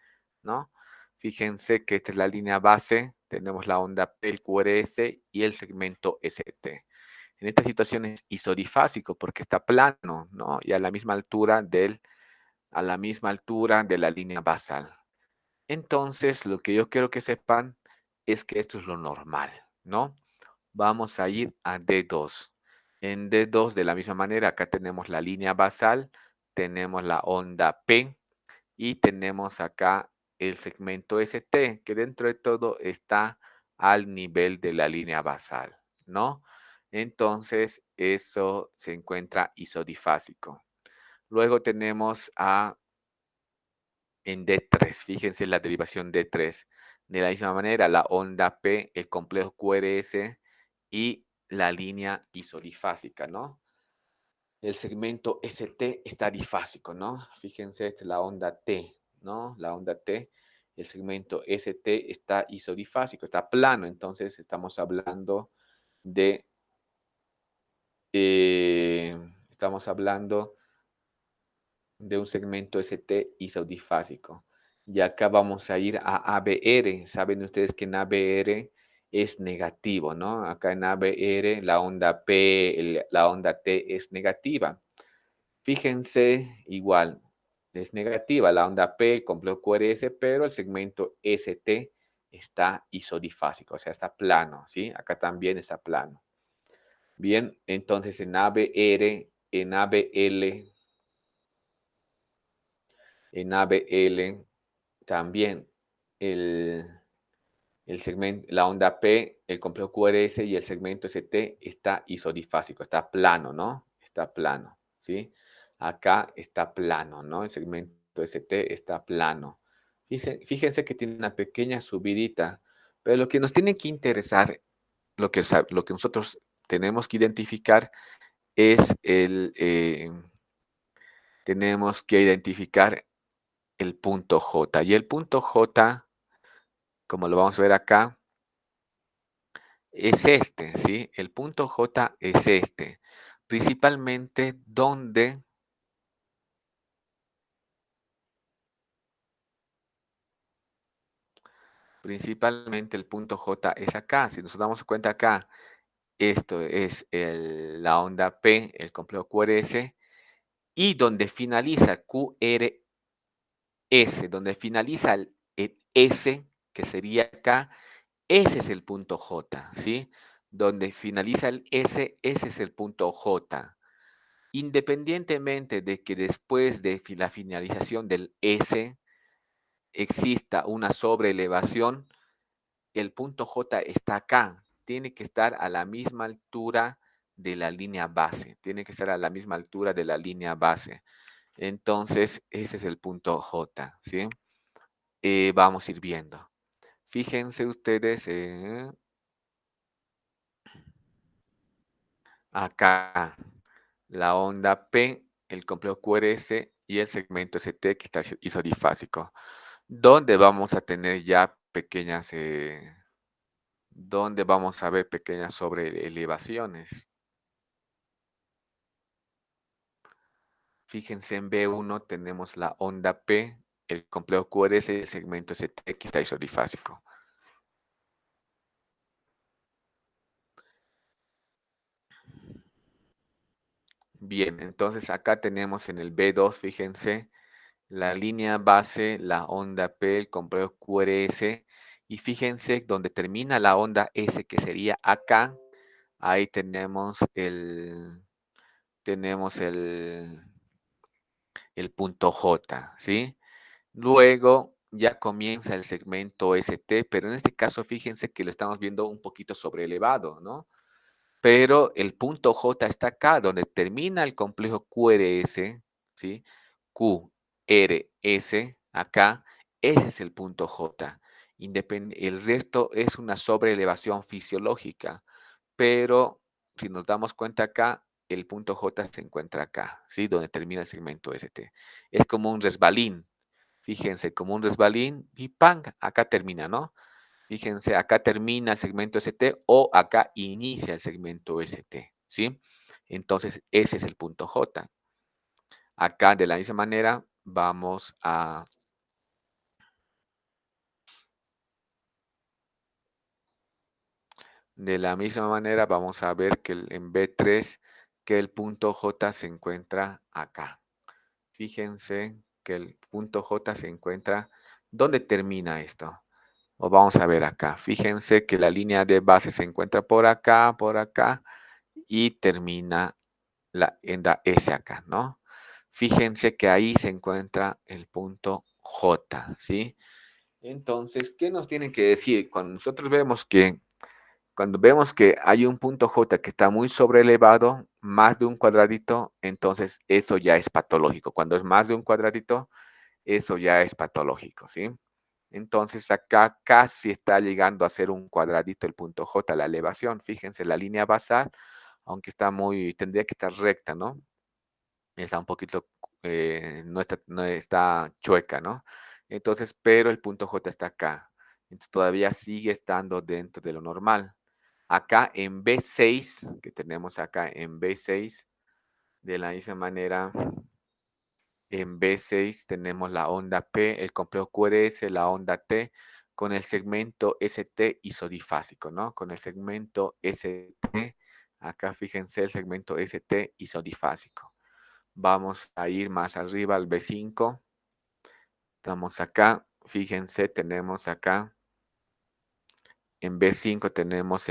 ¿no? Fíjense que esta es la línea base, tenemos la onda P, el QRS y el segmento ST. En esta situación es isodifásico porque está plano, ¿no? Y a la misma altura de la línea basal. Entonces, lo que yo quiero que sepan es que esto es lo normal, ¿no? Vamos a ir a D2. En D2, de la misma manera, acá tenemos la línea basal, tenemos la onda P y tenemos acá el segmento ST, que dentro de todo está al nivel de la línea basal, ¿no? Entonces, eso se encuentra isodifásico. Luego tenemos en D3, fíjense la derivación D3. De la misma manera, la onda P, el complejo QRS y la línea isodifásica, ¿no? el segmento ST está difásico, ¿no? Fíjense, esta es la onda T, ¿no? La onda T, el segmento ST está isodifásico, está plano, entonces estamos hablando de, eh, estamos hablando de un segmento ST isodifásico. Y acá vamos a ir a ABR. Saben ustedes que en ABR es negativo, ¿no? Acá en ABR la onda P, la onda T es negativa. Fíjense, igual, es negativa la onda P, el complejo QRS, pero el segmento ST está isodifásico, o sea, está plano, ¿sí? Acá también está plano. Bien, entonces en ABR, en ABL, en ABL también el, el segmento, la onda P, el complejo QRS y el segmento ST está isodifásico, está plano, ¿no? Está plano, ¿sí? Acá está plano, ¿no? El segmento ST está plano. Fíjense que tiene una pequeña subidita, pero lo que nos tiene que interesar, lo que nosotros tenemos que identificar es tenemos que identificar el punto J. Y el punto J, como lo vamos a ver acá, es este, ¿sí? El punto J es este. Principalmente donde, principalmente el punto J es acá. Si nos damos cuenta acá, esto es la onda P, el complejo QRS, y donde finaliza QRS, donde finaliza el S, que sería acá, ese es el punto J, ¿sí? Donde finaliza el S, ese es el punto J. Independientemente de que después de la finalización del S exista una sobreelevación, el punto J está acá. Tiene que estar a la misma altura de la línea base. Tiene que estar a la misma altura de la línea base. Entonces, ese es el punto J, ¿sí? Vamos a ir viendo. Fíjense ustedes acá. La onda P, el complejo QRS y el segmento ST que está isodifásico, donde vamos a tener ya pequeñas, donde vamos a ver pequeñas sobreelevaciones. Fíjense en B1 tenemos la onda P, el complejo QRS y el segmento ST que está isodifásico. Bien, entonces acá tenemos en el B2, fíjense, la línea base, la onda P, el complejo QRS, y fíjense donde termina la onda S, que sería acá, ahí tenemos el punto J, ¿sí? Luego ya comienza el segmento ST, pero en este caso fíjense que lo estamos viendo un poquito sobreelevado, ¿no? Pero el punto J está acá, donde termina el complejo QRS, ¿sí? QRS, acá, ese es el punto J. El resto es una sobreelevación fisiológica, pero si nos damos cuenta acá, el punto J se encuentra acá, ¿sí? Donde termina el segmento ST. Es como un resbalín, fíjense, como un resbalín y ¡pam! Acá termina, ¿no? Fíjense, acá termina el segmento ST o acá inicia el segmento ST, ¿sí? Entonces, ese es el punto J. Acá, de la misma manera, vamos a ver que en B3, que el punto J se encuentra acá. Fíjense que el punto J se encuentra, ¿dónde termina esto? O vamos a ver acá. Fíjense que la línea de base se encuentra por acá, y termina en la S acá, ¿no? Fíjense que ahí se encuentra el punto J, ¿sí? Entonces, ¿qué nos tienen que decir? Cuando vemos que hay un punto J que está muy sobrelevado, más de un cuadradito, entonces eso ya es patológico. Cuando es más de un cuadradito, eso ya es patológico, ¿sí? Entonces acá casi está llegando a ser un cuadradito el punto J, la elevación. Fíjense, la línea basal, aunque está tendría que estar recta, ¿no? está un poquito, no está chueca, ¿no? Entonces, pero el punto J está acá. Entonces, todavía sigue estando dentro de lo normal. Acá en B6, que tenemos acá en B6, de la misma manera, en B6 tenemos la onda P, el complejo QRS, la onda T, con el segmento ST isodifásico, ¿no? Con el segmento ST, acá fíjense el segmento ST isodifásico. Vamos a ir más arriba al B5. Estamos acá. Fíjense, tenemos acá. En B5 tenemos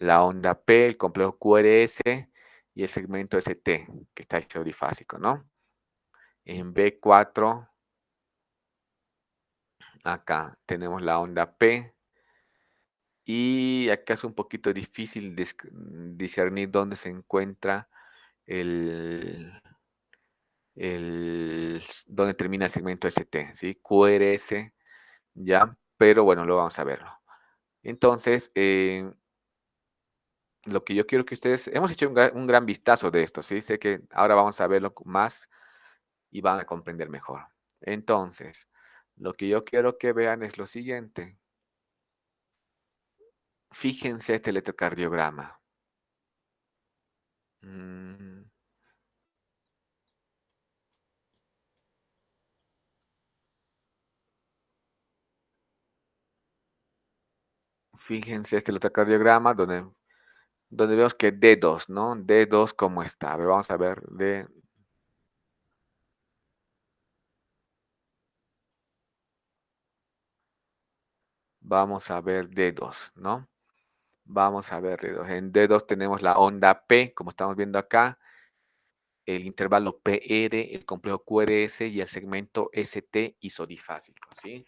la onda P, el complejo QRS y el segmento ST, que está isodifásico, ¿no? En B4, acá tenemos la onda P. Y acá es un poquito difícil discernir dónde se encuentra el, dónde termina el segmento ST, ¿sí? QRS, ya, pero bueno, lo vamos a verlo. Entonces, lo que yo quiero que ustedes, hemos hecho un gran vistazo de esto, ¿sí? Sé que ahora vamos a verlo más y van a comprender mejor. Entonces, lo que yo quiero que vean es lo siguiente. Fíjense este electrocardiograma. Mm, Fíjense este electrocardiograma donde vemos que D2, ¿no? D2, ¿cómo está? A ver, vamos a ver. Vamos a ver D2, ¿no? Vamos a ver D2. En D2 tenemos la onda P, como estamos viendo acá, el intervalo PR, el complejo QRS y el segmento ST isodifásico, ¿sí?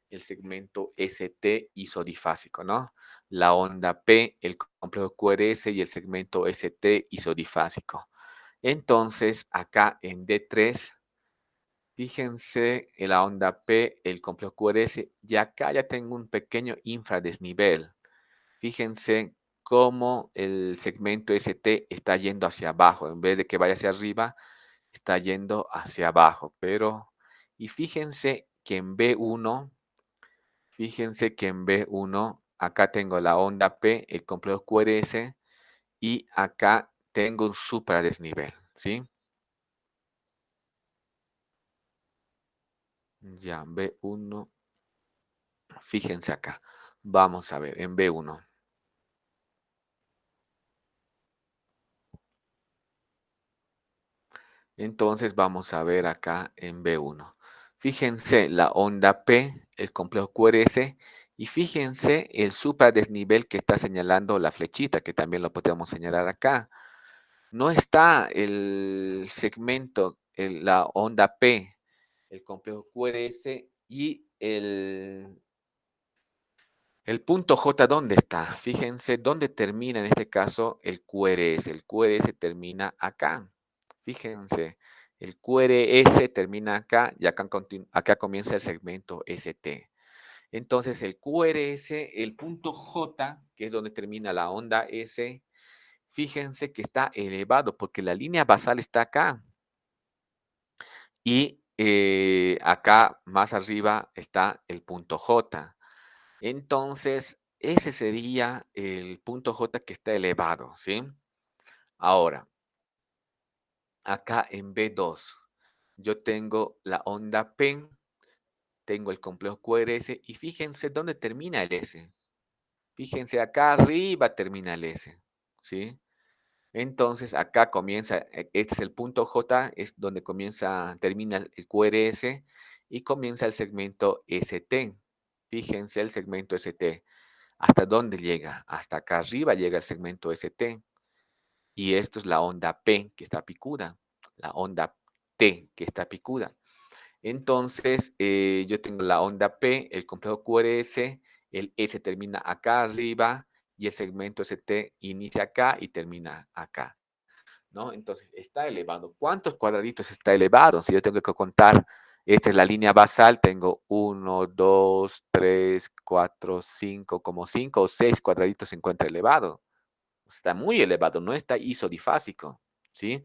El segmento ST isodifásico, ¿no? La onda P, el complejo QRS y el segmento ST isodifásico. Entonces, acá en D3, fíjense en la onda P, el complejo QRS, y acá ya tengo un pequeño infradesnivel. Fíjense cómo el segmento ST está yendo hacia abajo, en vez de que vaya hacia arriba, está yendo hacia abajo. Y fíjense que en B1, acá tengo la onda P, el complejo QRS, y acá tengo un supradesnivel, ¿sí? Ya, B1. Fíjense acá. Vamos a ver, en B1. Entonces vamos a ver acá en B1. Fíjense la onda P, el complejo QRS, y fíjense el supradesnivel que está señalando la flechita, que también lo podemos señalar acá. No está el segmento, la onda P, el complejo QRS y el punto J, ¿dónde está? Fíjense dónde termina en este caso el QRS. El QRS termina acá. Fíjense, el QRS termina acá y acá comienza el segmento ST. Entonces, el QRS, el punto J, que es donde termina la onda S, fíjense que está elevado porque la línea basal está acá. Y acá más arriba está el punto J. Entonces, ese sería el punto J que está elevado, ¿sí? Ahora, acá en B2, yo tengo la onda P, tengo el complejo QRS y fíjense dónde termina el S. Fíjense, acá arriba termina el S, ¿sí? Entonces, acá comienza, este es el punto J, es donde termina el QRS y comienza el segmento ST. Fíjense el segmento ST. ¿Hasta dónde llega? Hasta acá arriba llega el segmento ST. Y esto es la onda P que está picuda, la onda T que está picuda. Entonces, yo tengo la onda P, el complejo QRS, el S termina acá arriba y el segmento ST inicia acá y termina acá, ¿no? Entonces, está elevado. ¿Cuántos cuadraditos está elevado? Si yo tengo que contar, esta es la línea basal, tengo 1, 2, 3, 4, 5, como 5 o 6 cuadraditos se encuentra elevado. Está muy elevado, no está isodifásico, ¿sí?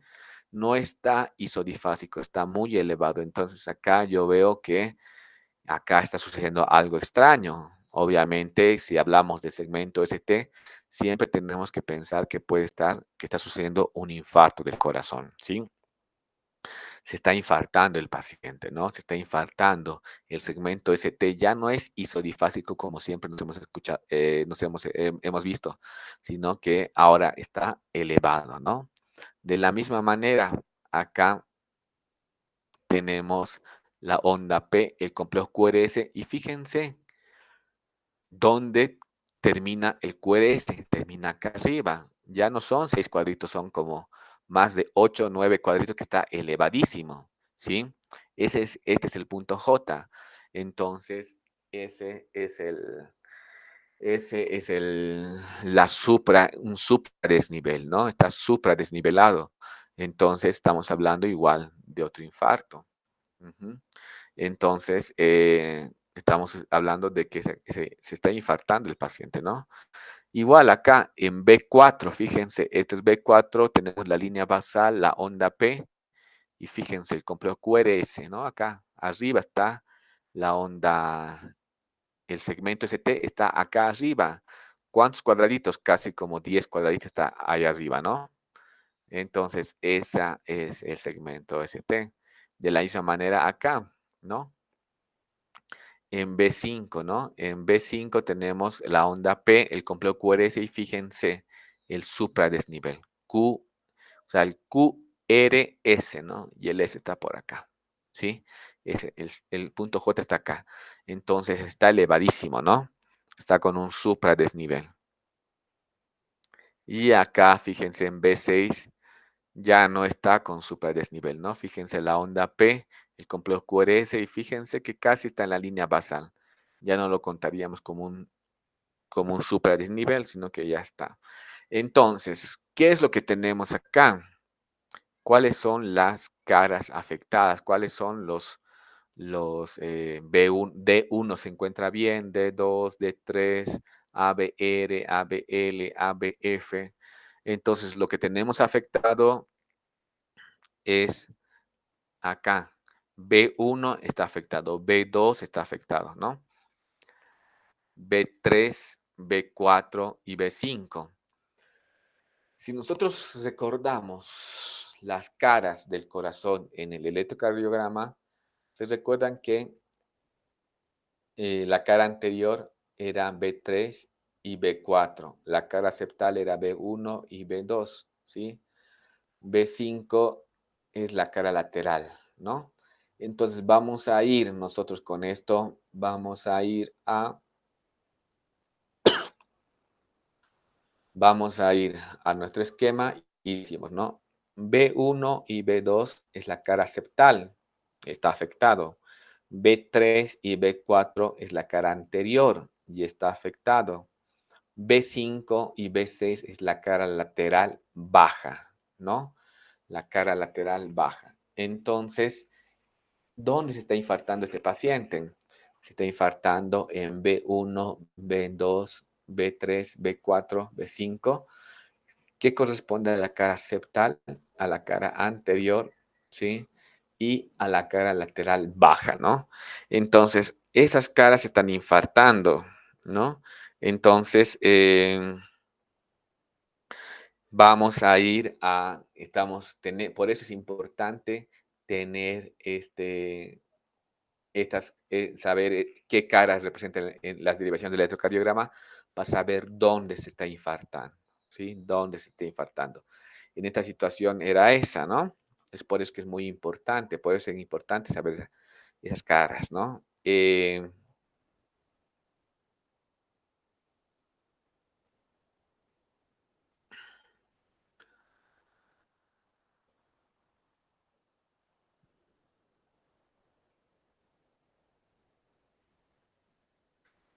no está isodifásico, está muy elevado. Entonces acá yo veo que acá está sucediendo algo extraño. Obviamente, si hablamos de segmento ST, siempre tenemos que pensar que que está sucediendo un infarto del corazón, ¿sí? Se está infartando el paciente, ¿no? Se está infartando. El segmento ST ya no es isodifásico como siempre nos hemos escuchado, hemos visto, sino que ahora está elevado, ¿no? De la misma manera, acá tenemos la onda P, el complejo QRS, y fíjense dónde termina el QRS, termina acá arriba. Ya no son 6 cuadritos, son como más de 8 o 9 cuadritos que está elevadísimo, ¿sí? Este es el punto J. Entonces, ese es el, ese es un supradesnivel, ¿no? Está supradesnivelado. Entonces, estamos hablando igual de otro infarto. Ujú. Entonces, estamos hablando de que se está infartando el paciente, ¿no? Igual acá en B4, fíjense, este es B4, tenemos la línea basal, la onda P, y fíjense el complejo QRS, ¿no? Acá arriba está la onda, el segmento ST está acá arriba. ¿Cuántos cuadraditos? Casi como 10 cuadraditos está ahí arriba, ¿no? Entonces, esa es el segmento ST. De la misma manera acá, ¿no? En B5, ¿no? En B5 tenemos la onda P, el complejo QRS y fíjense el supradesnivel. O sea, el QRS, ¿no? Y el S está por acá, ¿sí? El punto J está acá. Entonces está elevadísimo, ¿no? Está con un supradesnivel. Y acá, fíjense, en B6 ya no está con supradesnivel, ¿no? Fíjense la onda P, el complejo QRS y fíjense que casi está en la línea basal. Ya no lo contaríamos como un supradesnivel, sino que ya está. Entonces, ¿qué es lo que tenemos acá? ¿Cuáles son las caras afectadas? ¿Cuáles son los B1, D1 se encuentra bien, D2, D3, ABR, ABL, ABF? Entonces, lo que tenemos afectado es acá. B1 está afectado, B2 está afectado, ¿no? B3, B4 y B5. Si nosotros recordamos las caras del corazón en el electrocardiograma, se recuerdan que la cara anterior era B3 y B4, la cara septal era B1 y B2, ¿sí? B5 es la cara lateral, ¿no? Entonces vamos a ir nosotros con esto, vamos a ir a nuestro esquema y decimos, ¿no? B1 y B2 es la cara septal, está afectado. B3 y B4 es la cara anterior y está afectado. B5 y B6 es la cara lateral baja, ¿no? La cara lateral baja. Entonces, ¿dónde se está infartando este paciente? Se está infartando en B1, B2, B3, B4, B5, que corresponde a la cara septal, a la cara anterior, ¿sí? Y a la cara lateral baja, ¿no? Entonces, esas caras se están infartando, ¿no? Entonces, vamos a ir a, por eso es importante tener saber qué caras representan las derivaciones del electrocardiograma para saber dónde se está infartando, ¿sí? Dónde se está infartando. En esta situación era esa, ¿no? Es por eso que es muy importante, por eso es importante saber esas caras, ¿no?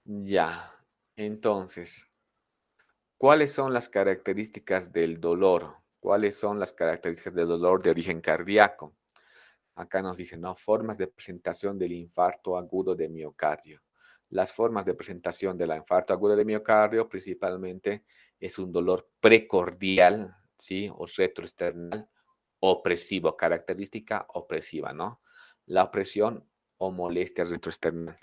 Ya, entonces, ¿cuáles son las características del dolor? ¿Cuáles son las características del dolor de origen cardíaco? Acá nos dice, ¿no? Formas de presentación del infarto agudo de miocardio. Las formas de presentación del infarto agudo de miocardio principalmente es un dolor precordial, ¿sí? O retroesternal opresivo, característica opresiva, ¿no? La opresión o molestia retroesternal.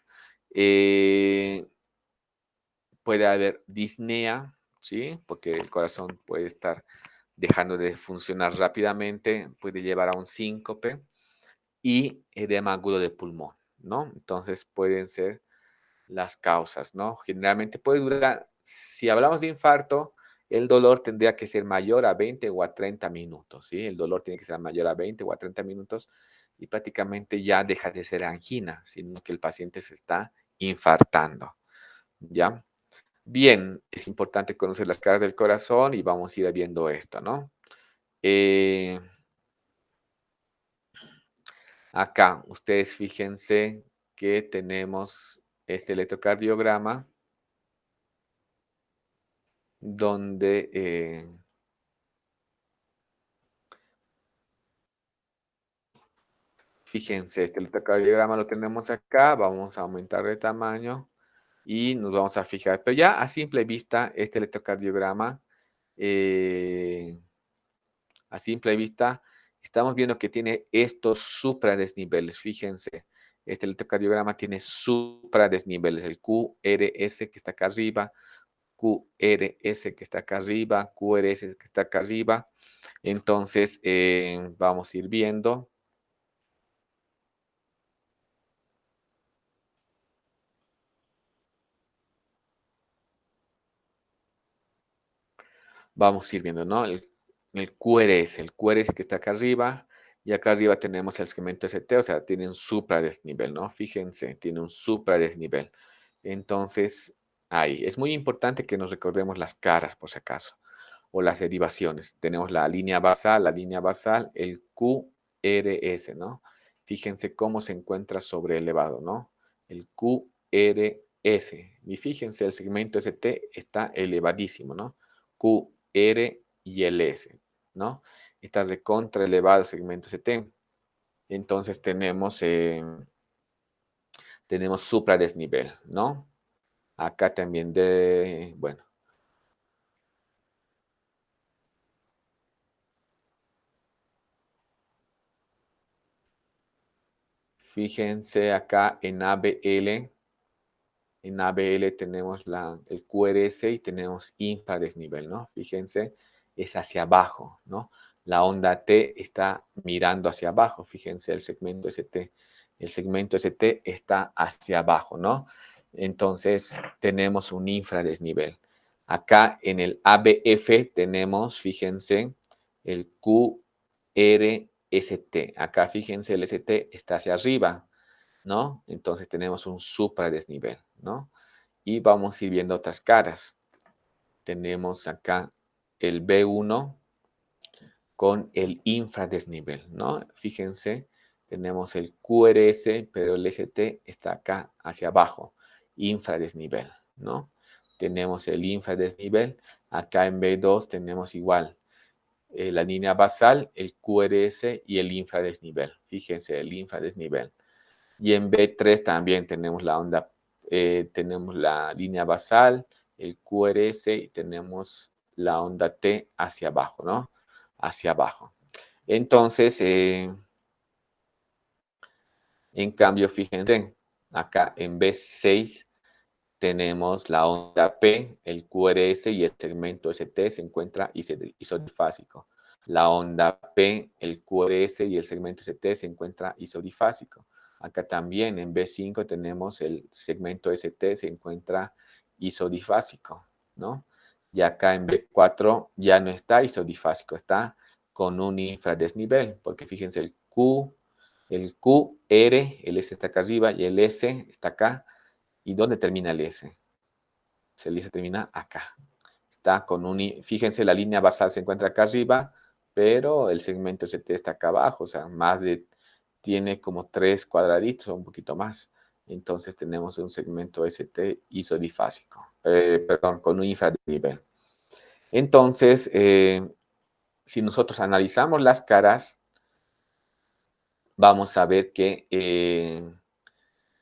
Puede haber disnea, ¿sí? Porque el corazón puede estar dejando de funcionar rápidamente, puede llevar a un síncope y edema agudo de pulmón, ¿no? Entonces pueden ser las causas, ¿no? Generalmente puede durar, si hablamos de infarto, el dolor tendría que ser mayor a 20 o a 30 minutos, ¿sí? El dolor tiene que ser mayor a 20 o a 30 minutos y prácticamente ya deja de ser angina, sino que el paciente se está infartando, ¿ya? Bien, es importante conocer las caras del corazón y vamos a ir viendo esto, ¿no? Eh, Acá, ustedes fíjense que tenemos este electrocardiograma donde, fíjense, este electrocardiograma lo tenemos acá, vamos a aumentar de tamaño y nos vamos a fijar, pero ya a simple vista, este electrocardiograma, eh, a simple vista, estamos viendo que tiene estos supradesniveles. Fíjense, este electrocardiograma tiene supradesniveles, el QRS que está acá arriba, QRS que está acá arriba, QRS que está acá arriba. Entonces, vamos a ir viendo. Vamos a ir viendo, ¿no? El QRS que está acá arriba, y acá arriba tenemos el segmento ST, o sea, tiene un supradesnivel, ¿no? Fíjense, tiene un supradesnivel. Entonces, ahí, es muy importante que nos recordemos las caras, por si acaso, o las derivaciones. Tenemos la línea basal, el QRS, ¿no? Fíjense cómo se encuentra sobre elevado, ¿no? El QRS. Y fíjense, el segmento ST está elevadísimo, ¿no? Q, R y el S, ¿no? Está recontra elevado el segmento ST. Entonces tenemos supradesnivel, ¿no? Acá también bueno, fíjense acá en ABL tenemos el QRS y tenemos infradesnivel, ¿no? Fíjense, es hacia abajo, ¿no? La onda T está mirando hacia abajo, fíjense el segmento ST. El segmento ST está hacia abajo, ¿no? Entonces tenemos un infradesnivel. Acá en el ABF tenemos, fíjense, el QRST. Acá fíjense, el ST está hacia arriba, ¿no? Entonces tenemos un supradesnivel, ¿no? Y vamos a ir viendo otras caras. Tenemos acá el B1 con el infradesnivel, ¿no? Fíjense, tenemos el QRS, pero el ST está acá hacia abajo, infradesnivel, ¿no? Tenemos el infradesnivel, acá en B2 tenemos igual la línea basal, el QRS y el infradesnivel. Fíjense, el infradesnivel. Y en B3 también tenemos la onda, tenemos la línea basal, el QRS y tenemos la onda T hacia abajo, ¿no? Hacia abajo. Entonces, en cambio, fíjense, acá en B6 tenemos la onda P, el QRS y el segmento ST se encuentra isodifásico. La onda P, el QRS y el segmento ST se encuentra isodifásico. Acá también en B5 tenemos el segmento ST se encuentra isodifásico, ¿no? Y acá en B4 ya no está isodifásico, está con un infradesnivel, porque fíjense el QR, el S está acá arriba y el S está acá. ¿Y dónde termina el S? El S termina acá. Está con fíjense, la línea basal se encuentra acá arriba, pero el segmento ST está acá abajo, o sea, tiene como 3 cuadraditos o un poquito más. Entonces tenemos un segmento ST isodifásico, perdón, con un infradesnivel. Entonces, si nosotros analizamos las caras, vamos a ver que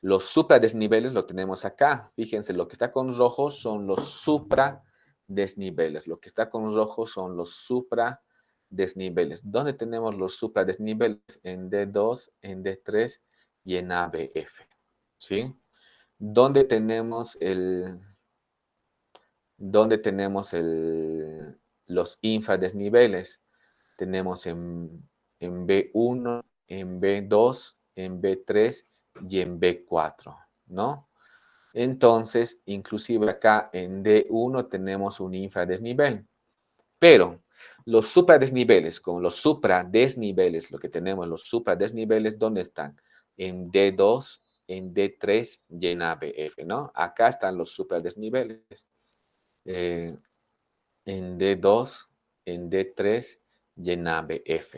los supradesniveles lo tenemos acá. Fíjense, lo que está con rojo son los supradesniveles. Lo que está con rojo son los supradesniveles. supradesniveles. ¿Dónde tenemos los supradesniveles? En D2, en D3 y en ABF. ¿Sí? ¿Dónde tenemos los infradesniveles? Tenemos en B1, en B2, en B3 y en B4, ¿no? Entonces, inclusive acá en D1 tenemos un infradesnivel. Pero los supradesniveles, con los supradesniveles, lo que tenemos, los supradesniveles, ¿dónde están? En D2, en D3 y en ABF, ¿no? Acá están los supradesniveles. Eh, en D2, en D3 y en ABF.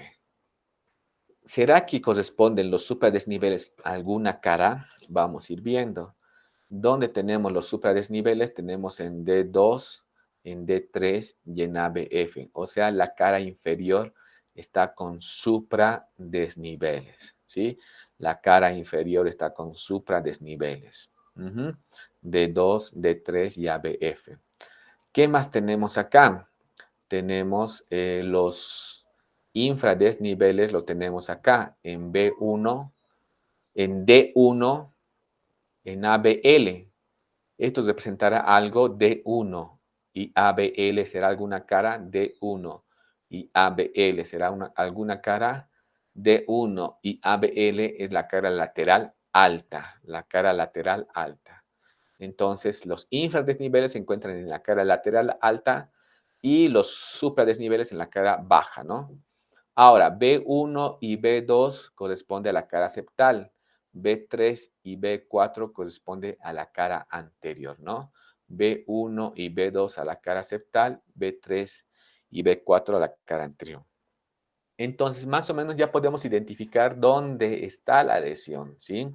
¿Será que corresponden los supradesniveles a alguna cara? Vamos a ir viendo. ¿Dónde tenemos los supradesniveles? Tenemos en D2, en D3 y en ABF. O sea, la cara inferior está con supradesniveles, ¿sí? La cara inferior está con supradesniveles. D2, D3 y ABF. ¿Qué más tenemos acá? Tenemos los infradesniveles, lo tenemos acá en B1, en D1, en ABL. Esto representará algo D1 y ABL será alguna cara D1 y ABL será alguna cara D1 y ABL es la cara lateral alta, la cara lateral alta. Entonces, los infradesniveles se encuentran en la cara lateral alta y los supradesniveles en la cara baja, ¿no? Ahora, B1 y B2 corresponde a la cara septal. B3 y B4 corresponde a la cara anterior, ¿no? B1 y B2 a la cara septal, B3 y B4 a la cara anterior. Entonces, más o menos ya podemos identificar dónde está la lesión, ¿sí?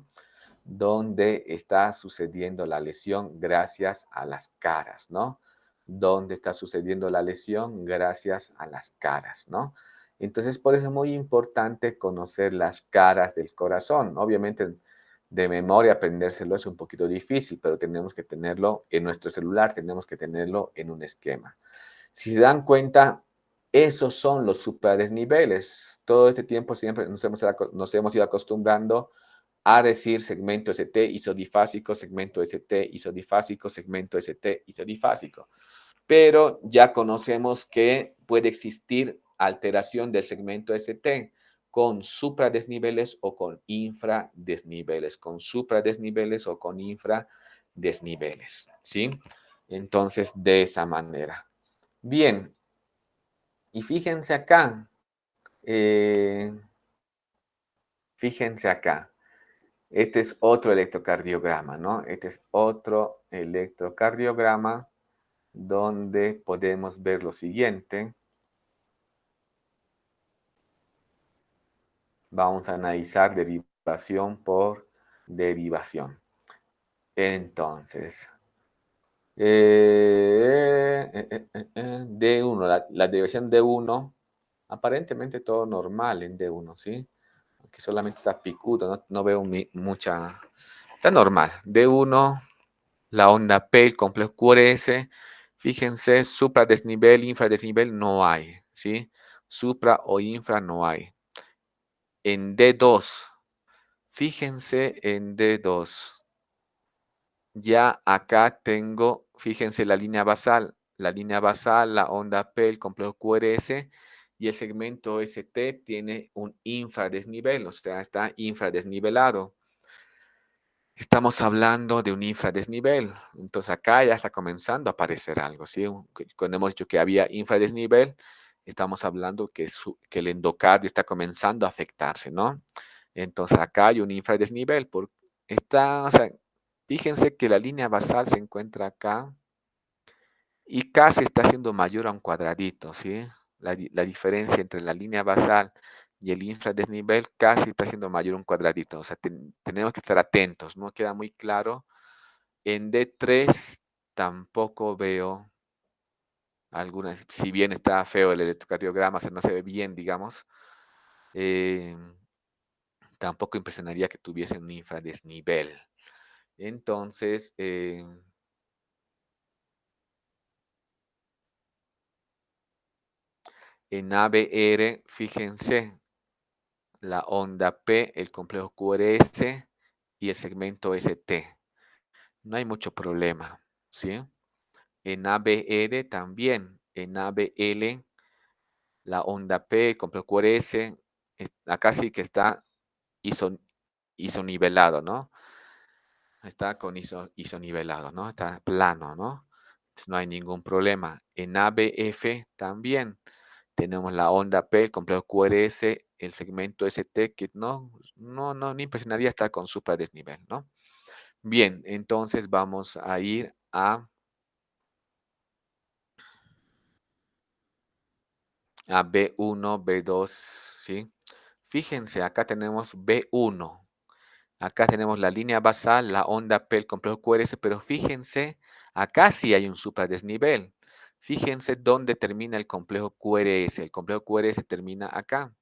Dónde está sucediendo la lesión gracias a las caras, ¿no? ¿Dónde está sucediendo la lesión gracias a las caras, ¿no? Entonces, por eso es muy importante conocer las caras del corazón. Obviamente, de memoria aprendérselo es un poquito difícil, pero tenemos que tenerlo en nuestro celular, tenemos que tenerlo en un esquema. Si se dan cuenta, esos son los supradesniveles. Todo este tiempo siempre nos hemos ido acostumbrando a decir segmento ST isodifásico, segmento ST isodifásico, segmento ST isodifásico. Pero ya conocemos que puede existir alteración del segmento ST con supradesniveles o con infradesniveles, con supradesniveles o con infradesniveles, ¿sí? Entonces, de esa manera. Bien, y eh, fíjense acá. Este es otro electrocardiograma, ¿no? Este es otro electrocardiograma donde podemos ver lo siguiente. Vamos a analizar derivación por derivación. Entonces, D1, la derivación D1, aparentemente todo normal en D1, ¿sí? Aquí solamente está picudo, no veo mucha... Está normal. D1, la onda P, el complejo QRS. Fíjense, supradesnivel, infradesnivel no hay, ¿sí? Supra o infra no hay. En D2, fíjense en D2. Ya acá tengo, fíjense la línea basal, la onda P, el complejo QRS y el segmento ST tiene un infradesnivel, o sea, está infradesnivelado. Estamos hablando de un infradesnivel. Entonces acá ya está comenzando a aparecer algo, ¿sí? Cuando hemos dicho que había infradesnivel, estamos hablando que el endocardio está comenzando a afectarse, ¿no? Entonces acá hay un infradesnivel. O sea, fíjense que la línea basal se encuentra acá y casi está haciendo mayor a un cuadradito, ¿sí? La diferencia entre la línea basal y el infradesnivel casi está haciendo mayor a un cuadradito. O sea, tenemos que estar atentos, no queda muy claro. En D3 tampoco veo algunas, si bien está feo el electrocardiograma, o sea, no se ve bien, digamos, eh, tampoco impresionaría que tuviese un infradesnivel. Entonces, En ABR, fíjense, la onda P, el complejo QRS y el segmento ST. No hay mucho problema, ¿sí? En ABR también, en ABL, la onda P, el complejo QRS, acá sí que está iso, isonivelado, ¿no? Está con isonivelado, ¿no? Está plano, ¿no? Entonces no hay ningún problema. En ABF también tenemos la onda P, el complejo QRS, el segmento ST, que no impresionaría estar con supradesnivel, ¿no? Bien, entonces vamos a ir a B1, B2, ¿sí? Fíjense, acá tenemos B1. Acá tenemos la línea basal, la onda P, el complejo QRS, pero fíjense, acá sí hay un supradesnivel. Fíjense dónde termina el complejo QRS. El complejo QRS termina acá,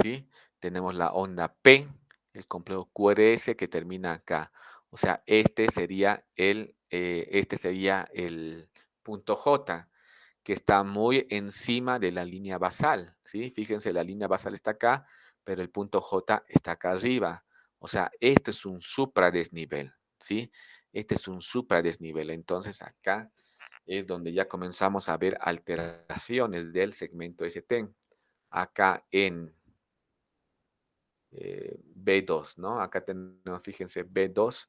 ¿sí? Tenemos la onda P, el complejo QRS que termina acá. O sea, este sería el punto J, que está muy encima de la línea basal, ¿sí? Fíjense, la línea basal está acá, pero el punto J está acá arriba. O sea, esto es un supradesnivel, ¿sí? Este es un supradesnivel. Entonces, acá es donde ya comenzamos a ver alteraciones del segmento ST. Acá en B2, ¿no? Acá tenemos, fíjense, B2,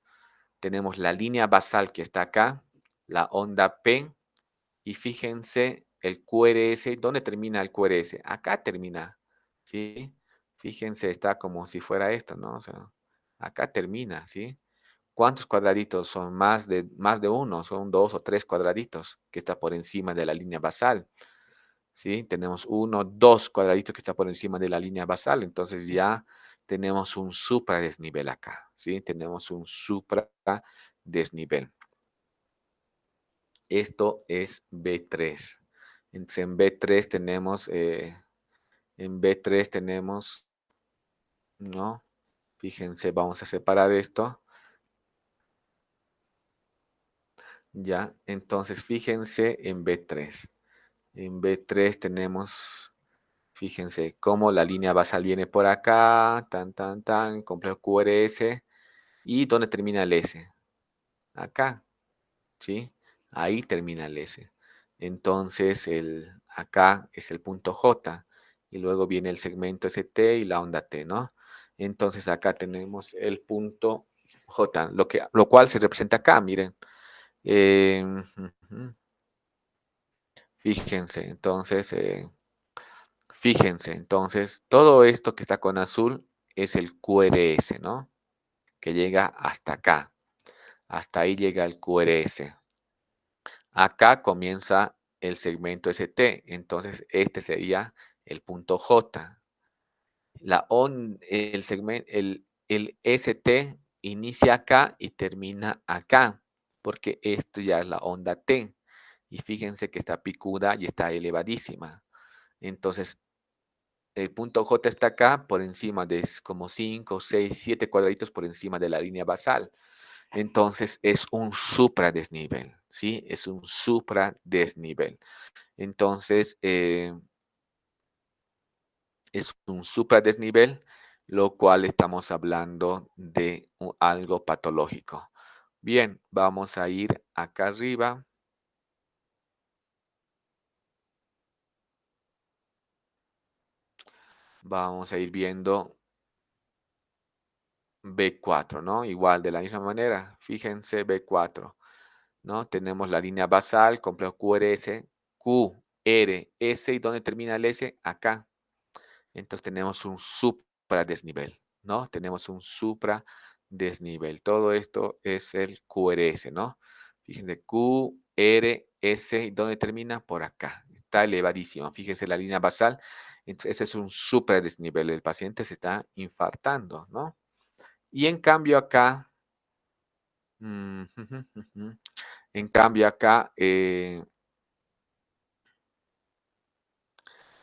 tenemos la línea basal que está acá, la onda P, y fíjense el QRS, ¿dónde termina el QRS? Acá termina, ¿sí? Fíjense, está como si fuera esto, ¿no? O sea, acá termina, ¿sí? ¿Cuántos cuadraditos son? Más de uno, son 2 o 3 cuadraditos que está por encima de la línea basal, ¿sí? Tenemos 1, 2 cuadraditos que está por encima de la línea basal, entonces ya tenemos un supradesnivel acá, ¿sí? Tenemos un supradesnivel. Esto es B3. Entonces, en B3 tenemos, ¿no? Fíjense, vamos a separar esto, ¿ya? Entonces, fíjense en B3. En B3 tenemos, fíjense, cómo la línea basal viene por acá, complejo QRS, y ¿dónde termina el S? Acá, ¿sí? Ahí termina el S. Entonces, acá es el punto J y luego viene el segmento ST y la onda T, ¿no? Entonces, acá tenemos el punto J, lo cual se representa acá, miren. Ujú. Fíjense, entonces, todo esto que está con azul es el QRS, ¿no? Que llega hasta acá. Hasta ahí llega el QRS. Acá comienza el segmento ST, entonces este sería el punto J. El ST inicia acá y termina acá, porque esto ya es la onda T. Y fíjense que está picuda y está elevadísima. Entonces, el punto J está acá por encima de como 5, 6, 7 cuadraditos por encima de la línea basal. Entonces es un supradesnivel, ¿sí? Es un supradesnivel. Entonces es un supradesnivel, lo cual estamos hablando de algo patológico. Bien, vamos a ir acá arriba. Vamos a ir viendo B4, ¿no? Igual, de la misma manera. Fíjense, B4. ¿No? Tenemos la línea basal, complejo QRS, QRS, ¿y dónde termina el S? Acá. Entonces tenemos un supradesnivel, ¿no? Tenemos un supradesnivel. Todo esto es el QRS, ¿no? Fíjense, QRS, ¿y dónde termina? Por acá. Está elevadísimo. Fíjense la línea basal. Entonces, ese es un supradesnivel. El paciente se está infartando, ¿no? Y en cambio acá, en cambio acá,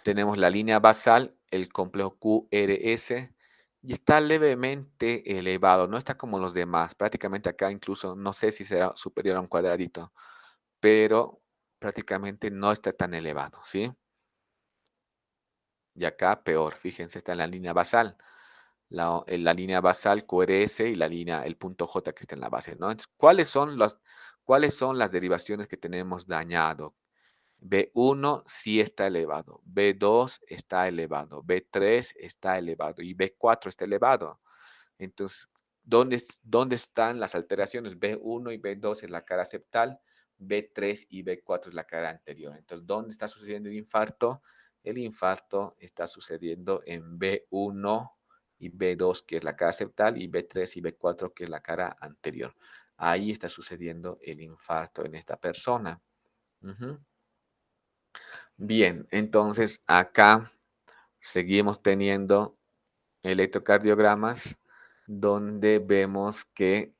tenemos la línea basal, el complejo QRS, y está levemente elevado, no está como los demás. Prácticamente acá incluso no sé si será superior a un cuadradito, pero prácticamente no está tan elevado, ¿sí? Y acá peor, fíjense, está en la línea basal. La línea basal, QRS y el punto J que está en la base, ¿no? Entonces, cuáles son las derivaciones que tenemos dañado? B1 sí está elevado, B2 está elevado, B3 está elevado y B4 está elevado. Entonces, ¿dónde están las alteraciones? B1 y B2 es la cara septal, B3 y B4 es la cara anterior. Entonces, ¿dónde está sucediendo el infarto? El infarto está sucediendo en B1 y B2, que es la cara septal, y B3 y B4, que es la cara anterior. Ahí está sucediendo el infarto en esta persona. Ujú. Bien, entonces acá seguimos teniendo electrocardiogramas donde vemos que,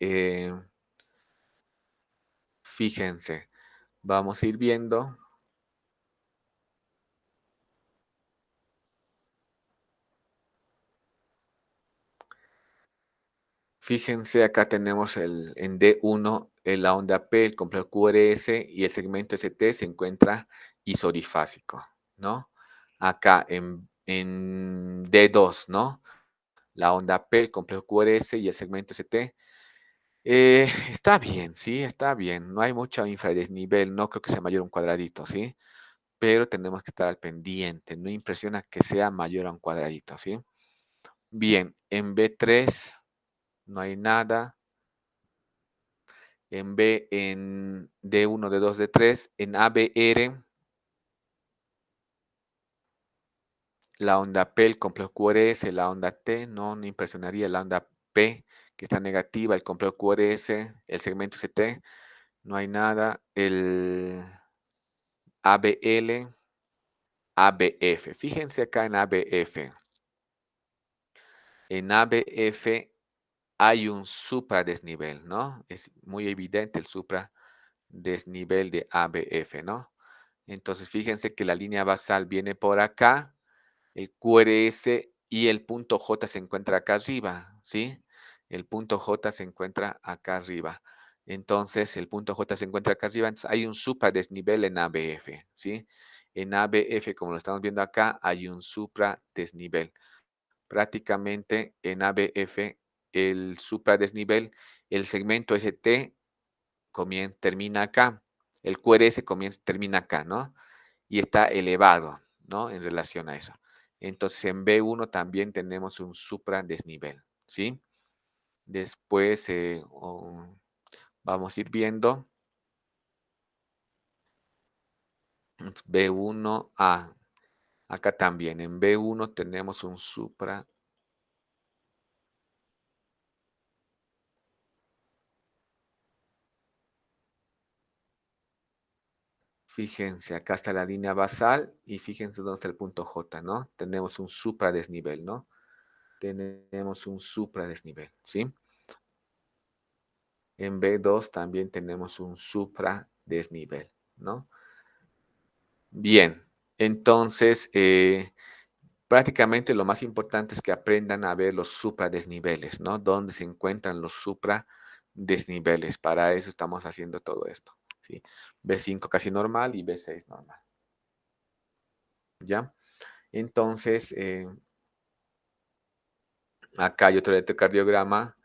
fíjense, vamos a ir viendo, fíjense, acá tenemos en D1 la onda P, el complejo QRS y el segmento ST se encuentra isorifásico, ¿no? Acá en D2, ¿no? La onda P, el complejo QRS y el segmento ST. Está bien, sí, está bien. No hay mucho infradesnivel, no creo que sea mayor a un cuadradito, ¿sí? Pero tenemos que estar al pendiente. No impresiona que sea mayor a un cuadradito, ¿sí? Bien, en B3 no hay nada. En D1, D2, D3, en ABR, la onda P, el complejo QRS, la onda T, no impresionaría la onda P, que está negativa, el complejo QRS, el segmento CT, no hay nada. El ABL, ABF. Fíjense acá en ABF. En ABF hay un supradesnivel, ¿no? Es muy evidente el supradesnivel de ABF, ¿no? Entonces, fíjense que la línea basal viene por acá, el QRS y el punto J se encuentra acá arriba, ¿sí? El punto J se encuentra acá arriba. Entonces, el punto J se encuentra acá arriba, entonces hay un supradesnivel en ABF, ¿sí? En ABF, como lo estamos viendo acá, hay un supradesnivel. Prácticamente en ABF, el supradesnivel, el segmento ST termina acá, el QRS termina acá, ¿no? Y está elevado, ¿no? En relación a eso. Entonces, en B1 también tenemos un supradesnivel, ¿sí? Después vamos a ir viendo B1, acá también en B1 tenemos un supra. Fíjense, acá está la línea basal y fíjense dónde está el punto J, ¿no? Tenemos un supradesnivel, ¿no? Tenemos un supradesnivel, ¿sí? En B2 también tenemos un supradesnivel, ¿no? Bien, entonces, prácticamente lo más importante es que aprendan a ver los supradesniveles, ¿no? Dónde se encuentran los supradesniveles. Para eso estamos haciendo todo esto, ¿sí? B5 casi normal y B6 normal, ¿ya? Entonces, acá hay otro electrocardiograma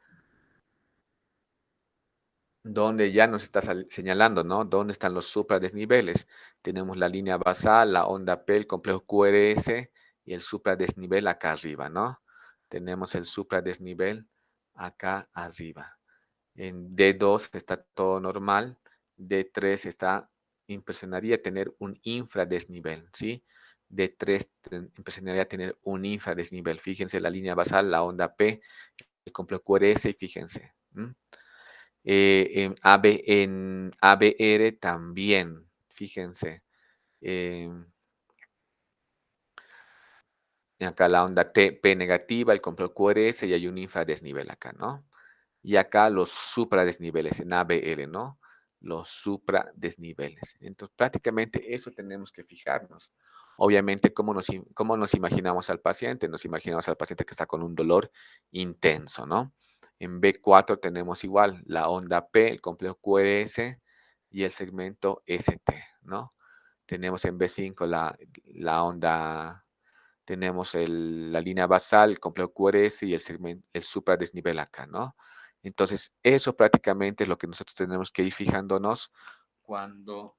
donde ya nos está señalando, ¿no? ¿Dónde están los supradesniveles? Tenemos la línea basal, la onda P, el complejo QRS y el supradesnivel acá arriba, ¿no? Tenemos el supradesnivel acá arriba. En D2 está todo normal. D3 impresionaría tener un infradesnivel, ¿sí? D3 impresionaría tener un infradesnivel. Fíjense la línea basal, la onda P, el complejo QRS y fíjense. En ABR también, fíjense. em, Acá la onda P negativa, el complejo QRS y hay un infradesnivel acá, ¿no? Y acá los supradesniveles en ABL, ¿no? Los supradesniveles. Entonces, prácticamente eso tenemos que fijarnos. Obviamente, cómo nos imaginamos al paciente? Nos imaginamos al paciente que está con un dolor intenso, ¿no? En B4 tenemos igual la onda P, el complejo QRS y el segmento ST, ¿no? Tenemos en B5 la onda, tenemos la línea basal, el complejo QRS y el supradesnivel acá, ¿no? Entonces, eso prácticamente es lo que nosotros tenemos que ir fijándonos cuando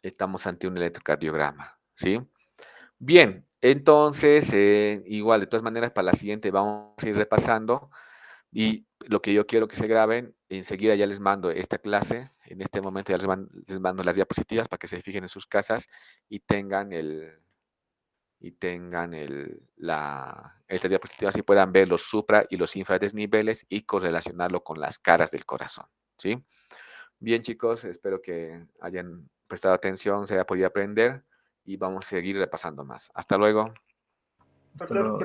estamos ante un electrocardiograma, ¿sí? Bien, entonces, igual, de todas maneras, para la siguiente vamos a ir repasando y lo que yo quiero que se graben, enseguida ya les mando esta clase, en este momento ya les mando las diapositivas para que se fijen en sus casas y tengan estas diapositivas y puedan ver los supra y los infradesniveles y correlacionarlo con las caras del corazón, ¿sí? Bien, chicos, espero que hayan prestado atención, se haya podido aprender y vamos a seguir repasando más. Hasta luego. Hasta Doctor, luego.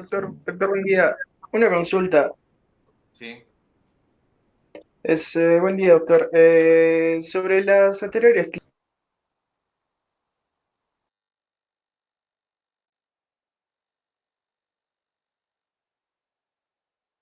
doctor, buen día. Una consulta. Sí. Buen día, doctor. Sobre las anteriores